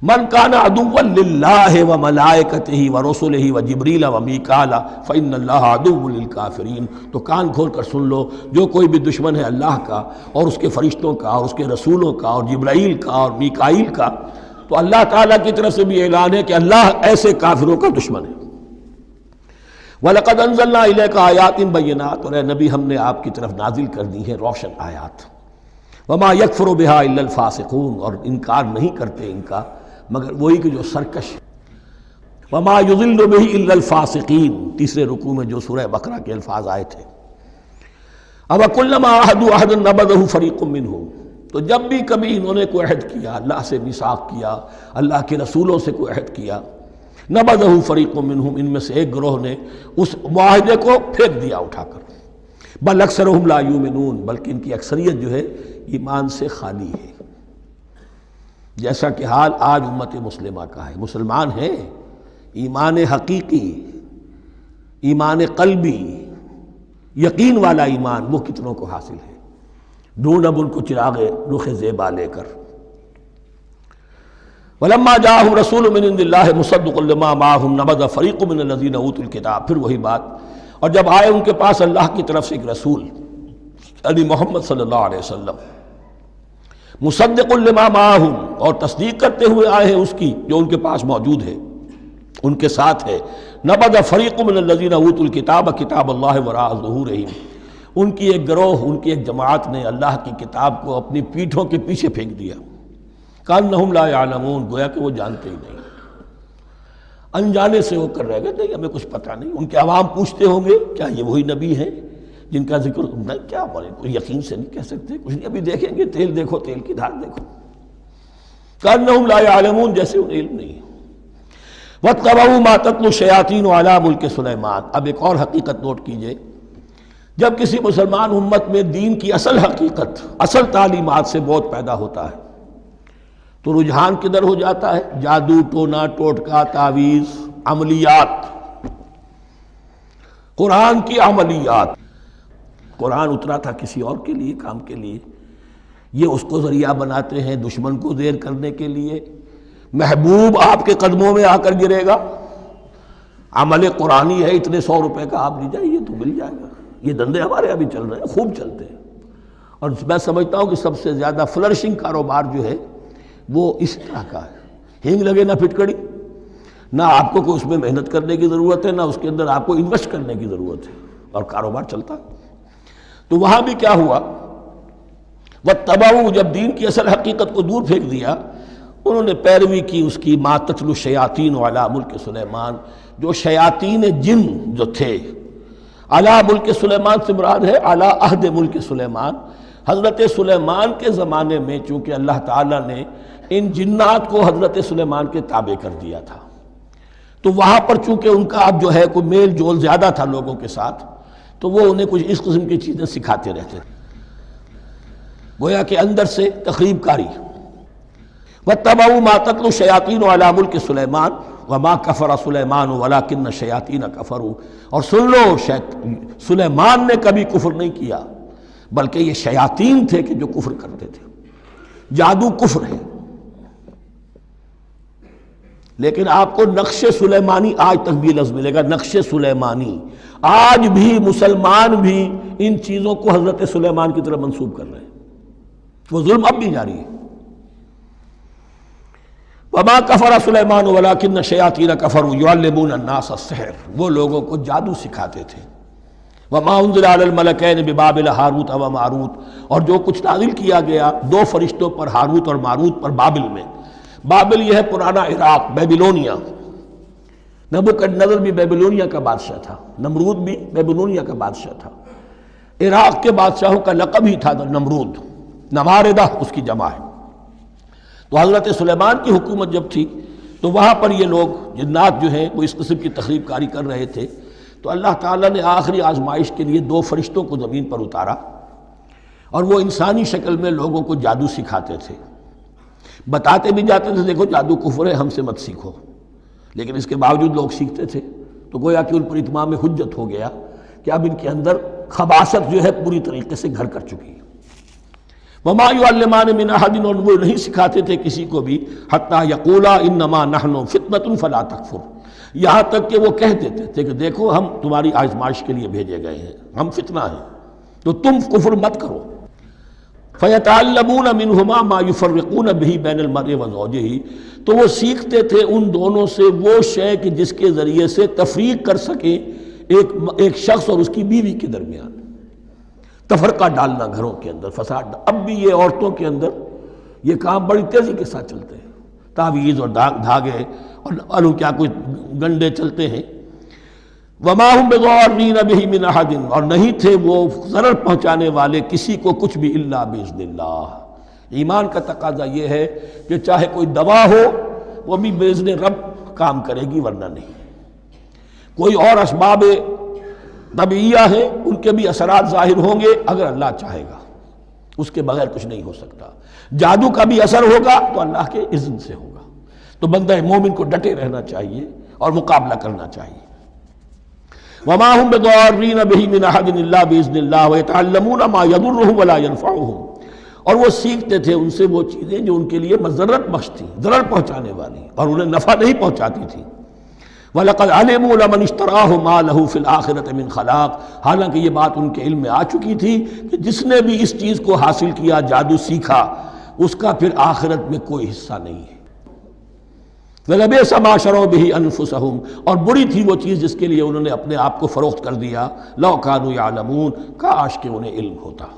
من کان عدوا للہ وملائکتہ ورسلہ وجبریل ومیکال فإن اللہ عدو للکافرین، تو کان کھول کر سن لو، جو کوئی بھی دشمن ہے اللہ کا اور اس کے فرشتوں کا اور اس کے رسولوں کا اور جبرائیل کا اور میکائیل کا، تو اللہ تعالیٰ کی طرف سے بھی اعلان ہے کہ اللہ ایسے کافروں کا دشمن ہے۔ وَلَقَدْ أَنزَلْنَا إِلَيْكَ آيَاتٍ بَيِّنَاتٍ، اور اے نبی ہم نے آپ کی طرف نازل کر دی ہیں روشن آیات۔ وَمَا يَكْفُرُ بِهَا إِلَّا الْفَاسِقُونَ، اور انکار نہیں کرتے ان کا مگر وہی کہ جو سرکش۔ وَمَا يُضِلُّ بِهِ إِلَّا الْفَاسِقِينَ، تیسرے رکوع میں جو سورہ بقرہ کے الفاظ آئے تھے۔ أَوَكُلَّمَا عَاهَدُوا عَهْدًا نَبَذَهُ فَرِيقٌ مِّنْهُمْ، تو جب بھی کبھی انہوں نے کوئی عہد کیا، اللہ سے میثاق کیا، اللہ کے رسولوں سے کوئی عہد کیا، نَبَذَهُ فَرِيقٌ مِّنْهُمْ، ان میں سے ایک گروہ نے اس معاہدے کو پھینک دیا اٹھا کر۔ بل اکثرهم لا یؤمنون، بلکہ ان کی اکثریت جو ہے ایمان سے خالی ہے، جیسا کہ حال آج امت مسلمہ کا ہے۔ مسلمان ہیں، ایمان حقیقی، ایمان قلبی، یقین والا ایمان وہ کتنوں کو حاصل ہے؟ ڈھونڈ اب ان کو چراغ رخ زیبا لے کر۔ وَلَمَّا جَاءَهُمْ رَسُولٌ مِّنْ عِندِ اللَّهِ مُصَدِّقٌ لِّمَا مَعَهُمْ نَبَذَ فَرِيقٌ مِّنَ الَّذِينَ أُوتُوا الْكِتَابَ، پھر وہی بات، اور جب آئے ان کے پاس اللہ کی طرف سے ایک رسول یعنی محمد صلی اللہ علیہ وسلم، مصدق لما معہم، اور تصدیق کرتے ہوئے آئے ہیں اس کی جو ان کے پاس موجود ہے، ان کے ساتھ ہے، نبذ فریق من الذین اوتوا الکتاب کتاب اللہ وراء ظہورہم، ان کی ایک گروہ، ان کی ایک جماعت نے اللہ کی کتاب کو اپنی پیٹھوں کے پیچھے پھینک دیا، کانہم لا یعلمون، گویا کہ وہ جانتے ہی نہیں، انجانے سے ہو کر رہ گئے، نہیں ہمیں کچھ پتہ نہیں۔ ان کے عوام پوچھتے ہوں گے کیا یہ وہی نبی ہیں جن کا ذکر، نہیں کیا بولے، کوئی یقین سے نہیں کہہ سکتے، کچھ نہیں، ابھی دیکھیں گے، تیل دیکھو، تیل کی دھار دیکھو، کانہم لا یعلمون، جیسے انہیں علم نہیں۔ وَاتَّبَعُوا مَا تَتْلُو الشَّيَاطِينُ عَلَىٰ مُلْكِ سُلَيْمَانَ، اب ایک اور حقیقت نوٹ کیجئے، جب کسی مسلمان امت میں دین کی اصل حقیقت، اصل تعلیمات سے بہت پیدا ہوتا ہے تو رجحان کدھر ہو جاتا ہے؟ جادو، ٹونا، ٹوٹکا، تعویذ، عملیات، قرآن کی عملیات۔ قرآن اترا تھا کسی اور کے لیے، کام کے لیے، یہ اس کو ذریعہ بناتے ہیں دشمن کو زیر کرنے کے لیے۔ محبوب آپ کے قدموں میں آ کر گرے گا، عمل قرآنی ہے، اتنے 100 روپے کا آپ لے جائیے تو مل جائے گا۔ یہ دندے ہمارے ابھی چل رہے ہیں، خوب چلتے ہیں، اور میں سمجھتا ہوں کہ سب سے زیادہ فلرشنگ کاروبار جو ہے وہ اس طرح کا ہے۔ ہینگ لگے نہ پھٹکڑی، نہ آپ کو کوئی اس میں محنت کرنے کی ضرورت ہے، نہ اس کے اندر آپ کو انویسٹ کرنے کی ضرورت ہے، اور کاروبار چلتا ہے۔ تو وہاں بھی کیا ہوا، وَاتَّبَعُوا، جب دین کی اصل حقیقت کو دور پھینک دیا، انہوں نے پیروی کی اس کی، مَا تَتْلُو الشَّيَاطِينُ عَلَىٰ مُلْكِ سُلَيْمَانَ، جو شیاطین جن جو تھے، عَلَىٰ مُلْكِ سُلَيْمَانَ سے مراد ہے عَلَىٰ عہد ملک سلیمان، حضرت سلیمان کے زمانے میں چونکہ اللہ تعالیٰ نے ان جنات کو حضرت سلیمان کے تابع کر دیا تھا، تو وہاں پر چونکہ ان کا اب جو ہے کوئی میل جول زیادہ تھا لوگوں کے ساتھ، تو وہ انہیں کچھ اس قسم کی چیزیں سکھاتے رہتے تھے، گویا کہ اندر سے تخریب کاری۔ وَاتَّبَعُوا مَا تَتْلُو الشَّيَاطِينُ عَلَىٰ مُلْكِ سُلَيْمَانَ وَمَا كَفَرَ سُلَيْمَانُ وَلَٰكِنَّ الشَّيَاطِينَ كَفَرُوا، اور سن لو، سلیمان نے کبھی کفر نہیں کیا، بلکہ یہ شیاطین تھے کہ جو کفر کرتے تھے۔ جادو کفر ہے، لیکن آپ کو نقش سلیمانی آج تک بھی لفظ ملے گا، نقش سلیمانی، آج بھی مسلمان بھی ان چیزوں کو حضرت سلیمان کی طرف منسوب کر رہے ہیں، وہ ظلم اب بھی جاری ہے۔ وَمَا كَفَرَ سُلَيْمَانُ وَلَٰكِنَّ الشَّيَاطِينَ كَفَرُوا يُعَلِّمُونَ النَّاسَ السِّحْرَ، وہ لوگوں کو جادو سکھاتے تھے۔ وَمَا أُنزِلَ عَلَى الْمَلَكَيْنِ بِبَابِلَ هاروت وماروت، اور جو کچھ نازل کیا گیا دو فرشتوں پر، ہاروت اور ماروت پر، بابل میں۔ بابل یہ ہے پرانا عراق، بیبیلونیا۔ نبوکدنضر بھی بیبیلونیا کا بادشاہ تھا، نمرود بھی بیبیلونیا کا بادشاہ تھا۔ عراق کے بادشاہوں کا لقب ہی تھا نمرود، نماردہ اس کی جمع ہے۔ تو حضرت سلیمان کی حکومت جب تھی تو وہاں پر یہ لوگ جنات جو ہیں وہ اس قسم کی تخریب کاری کر رہے تھے، تو اللہ تعالیٰ نے آخری آزمائش کے لیے دو فرشتوں کو زمین پر اتارا، اور وہ انسانی شکل میں لوگوں کو جادو سکھاتے تھے، بتاتے بھی جاتے تھے دیکھو جادو کفر ہے، ہم سے مت سیکھو، لیکن اس کے باوجود لوگ سیکھتے تھے، تو گویا کہ ان پر اتمام حجت ہو گیا کہ اب ان کے اندر خباثت جو ہے پوری طریقے سے گھر کر چکی ہے۔ وما يعلمان من احد، اور وہ نہیں سکھاتے تھے کسی کو بھی، حتی یقولا انما نحن فتنة فلا تکفر، یہاں تک کہ وہ کہہ دیتے تھے کہ دیکھو ہم تمہاری آزمائش کے لیے بھیجے گئے ہیں، ہم فتنہ ہیں تو تم کفر مت کرو۔ فیتعلمون منہما ما یفرقون بہ بین المرء وزوجہ، تو وہ سیکھتے تھے ان دونوں سے وہ شے کہ جس کے ذریعے سے تفریق کر سکیں ایک شخص اور اس کی بیوی کے درمیان، تفرقہ ڈالنا گھروں کے اندر، فساد۔ اب بھی یہ عورتوں کے اندر یہ کام بڑی تیزی کے ساتھ چلتے ہیں، تعویذ اور دھاگے اور کیا کچھ گنڈے چلتے ہیں۔ وما هم بضارین بہ من احد، اور نہیں تھے وہ ضرر پہنچانے والے کسی کو کچھ بھی، الا باذن اللہ۔ ایمان کا تقاضا یہ ہے کہ چاہے کوئی دوا ہو وہ بھی باذن رب کام کرے گی، ورنہ نہیں۔ کوئی اور اسباب طبیعیہ ہیں، ان کے بھی اثرات ظاہر ہوں گے اگر اللہ چاہے گا، اس کے بغیر کچھ نہیں ہو سکتا۔ جادو کا بھی اثر ہوگا تو اللہ کے اذن سے ہوگا۔ تو بندہ مومن کو ڈٹے رہنا چاہیے اور مقابلہ کرنا چاہیے۔ وما هم بضارین بہ من احد الا باذن اللہ ویتعلمون ما یضرهم ولا ينفعهم، اور وہ سیکھتے تھے ان سے وہ چیزیں جو ان کے لیے مضرت بخش تھیں، ضرر پہنچانے والی، اور انہیں نفع نہیں پہنچاتی تھی۔ وَلَقَدْ عَلِمُوا لَمَنِ اشْتَرَاهُ مَا لَهُ فِي الْآخِرَةِ مِنْ خَلَاقٍ، حالانکہ یہ بات ان کے علم میں آ چکی تھی کہ جس نے بھی اس چیز کو حاصل کیا، جادو سیکھا، اس کا پھر آخرت میں کوئی حصہ نہیں ہے۔ وَلَبِئْسَ مَا شَرَوْا بِهِ أَنفُسَهُمْ، اور بری تھی وہ چیز جس کے لیے انہوں نے اپنے آپ کو فروخت کر دیا، لَوْ كَانُوا يَعْلَمُونَ، کاش کہ انہیں علم ہوتا۔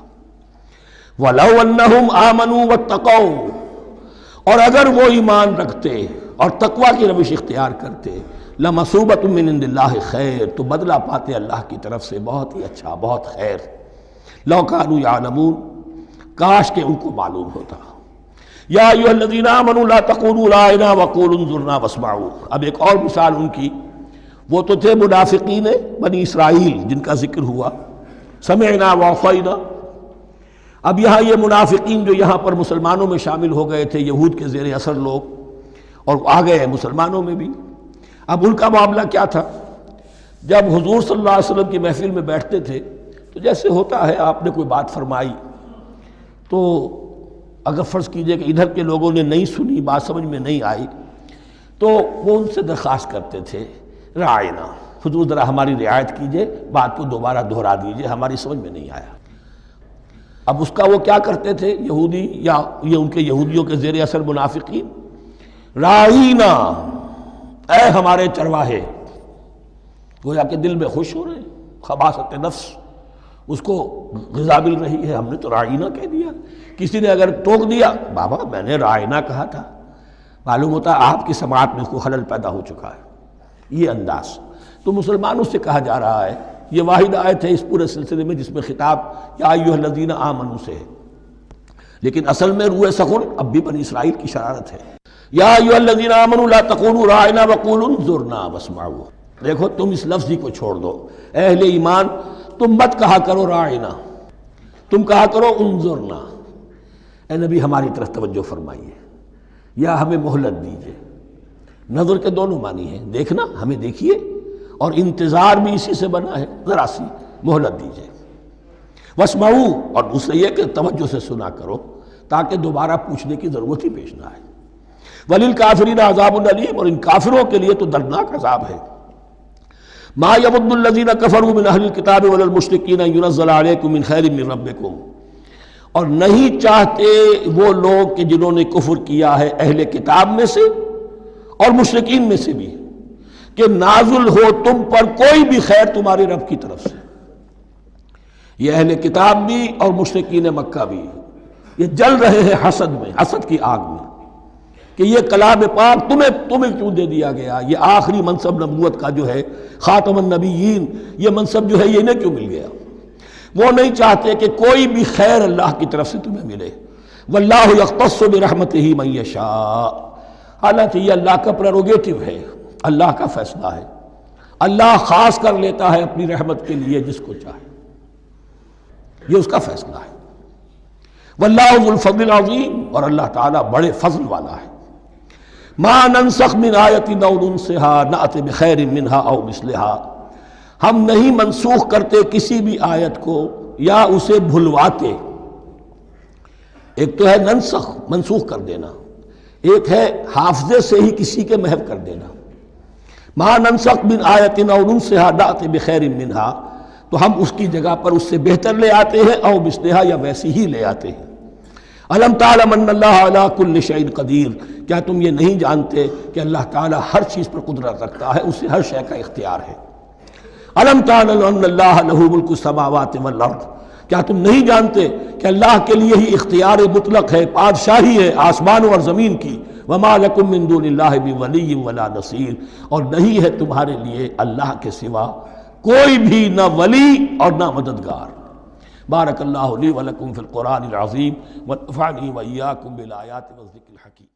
وَلَوْ أَنَّهُمْ آمَنُوا وَاتَّقَوْا، اور اگر وہ ایمان رکھتے اور تقوی کی روش اختیار کرتے، لَمَثُوبَةٌ مِّنْ عِندِ اللَّهِ خَيْرٌ، تو بدلہ پاتے اللہ کی طرف سے بہت ہی اچھا، بہت خیر۔ لَوْ كَانُوا يَعْلَمُونَ، کاش کہ ان کو معلوم ہوتا۔ یا ایھا الذین آمنوا لا تقولوا رائنا وقولوا انظرنا واسمعوا، اب ایک اور مثال ان کی، وہ تو تھے منافقین بنی اسرائیل جن کا ذکر ہوا، سمعنا وعصینا۔ اب یہاں یہ منافقین جو یہاں پر مسلمانوں میں شامل ہو گئے تھے، یہود کے زیر اثر لوگ، اور آ گئے ہیں مسلمانوں میں بھی، اب ان کا معاملہ کیا تھا؟ جب حضور صلی اللہ علیہ وسلم کی محفل میں بیٹھتے تھے تو جیسے ہوتا ہے، آپ نے کوئی بات فرمائی تو اگر فرض کیجئے کہ ادھر کے لوگوں نے نہیں سنی، بات سمجھ میں نہیں آئی، تو وہ ان سے درخواست کرتے تھے رعاینا، حضور ذرا ہماری رعایت کیجئے، بات کو دوبارہ دہرا دیجئے، ہماری سمجھ میں نہیں آیا۔ اب اس کا وہ کیا کرتے تھے یہودی، یا یہ ان کے یہودیوں کے زیر اثر منافقین، رعاینا، اے ہمارے چرواہے، گویا کہ دل میں خوش ہو رہے ہیں، خباثت نفس اس کو غذا مل رہی ہے، ہم نے تو رعاینا کہہ دیا۔ کسی نے اگر ٹوک دیا، بابا میں نے رعاینا کہا تھا، معلوم ہوتا آپ کی سماعت میں کوئی خلل پیدا ہو چکا ہے، یہ انداز۔ تو مسلمانوں سے کہا جا رہا ہے، یہ واحد آیت ہے اس پورے سلسلے میں جس میں خطاب یا ایھا الذین آمنوا سے ہے، لیکن اصل میں روح سخن اب بھی بنی اسرائیل کی شرارت ہے۔ یا ایھا الذین آمنوا لا تقولوا رعاینا وقولوا انظرنا واسمعوا، دیکھو تم اس لفظ ہی کو چھوڑ دو، اے اہل ایمان تم مت کہا کرو رعاینا، تم کہا کرو انظرنا، اے نبی ہماری طرف توجہ فرمائیے، یا ہمیں مہلت دیجیے۔ نظر کے دونوں معنی ہیں، دیکھنا، ہمیں دیکھیے، اور انتظار بھی اسی سے بنا ہے، ذرا سی مہلت دیجیے۔ واسمعوا، اور دوسرے یہ کہ توجہ سے سنا کرو تاکہ دوبارہ پوچھنے کی ضرورت ہی پیش نہ آئے۔ وللکافرین عذاب علیم، اور ان کافروں کے لیے تو دردناک عذاب ہے۔ ما یود الذین کفروا من اہل الکتاب ولا المشرکین ان ینزل علیکم من خیر من ربکم، اور نہیں چاہتے وہ لوگ کہ جنہوں نے کفر کیا ہے اہل کتاب میں سے اور مشرکین میں سے بھی، کہ نازل ہو تم پر کوئی بھی خیر تمہارے رب کی طرف سے۔ یہ اہل کتاب بھی اور مشرکین مکہ بھی، یہ جل رہے ہیں حسد میں، حسد کی آگ میں، کہ یہ کلام پاک تمہیں کیوں دے دیا گیا، یہ آخری منصب نبوت کا جو ہے خاتم النبیین، یہ منصب جو ہے یہ انہیں کیوں مل گیا؟ وہ نہیں چاہتے کہ کوئی بھی خیر اللہ کی طرف سے تمہیں ملے۔ واللہ یختص برحمتہ من یشاء، حالانکہ یہ اللہ کا پریروگیٹو ہے، اللہ کا فیصلہ ہے، اللہ خاص کر لیتا ہے اپنی رحمت کے لیے جس کو چاہے، یہ اس کا فیصلہ ہے۔ واللہ ذو الفضل العظیم، اور اللہ تعالیٰ بڑے فضل والا ہے۔ ما ننسخ من آیت او ننسها نأت بخیر منها او مثلها، ہم نہیں منسوخ کرتے کسی بھی آیت کو یا اسے بھلواتے۔ ایک تو ہے ننسخ، منسوخ کر دینا، ایک ہے حافظے سے ہی کسی کے محو کر دینا۔ ما ننسخ من آیت او ننسها نأت بخیر منها، تو ہم اس کی جگہ پر اس سے بہتر لے آتے ہیں، او مثلها یا ویسی ہی لے آتے ہیں۔ الم تعلم ان اللہ علی کل شیء قدیر، کیا تم یہ نہیں جانتے کہ اللہ تعالیٰ ہر چیز پر قدرت رکھتا ہے، اسے ہر شے کا اختیار ہے۔ الم تعلم ان اللہ لہ ملک السماوات والارض، کیا تم نہیں جانتے کہ اللہ کے لیے ہی اختیار مطلق ہے، بادشاہی ہے آسمانوں اور زمین کی۔ وما لکم من دون اللہ من ولی ولا نصیر، اور نہیں ہے تمہارے لیے اللہ کے سوا کوئی بھی نہ ولی اور نہ مددگار۔ بارک اللہ لی ولکم فی القرآن العظیم ونفعنی وإیاکم بالآیات والذکر الحکیم۔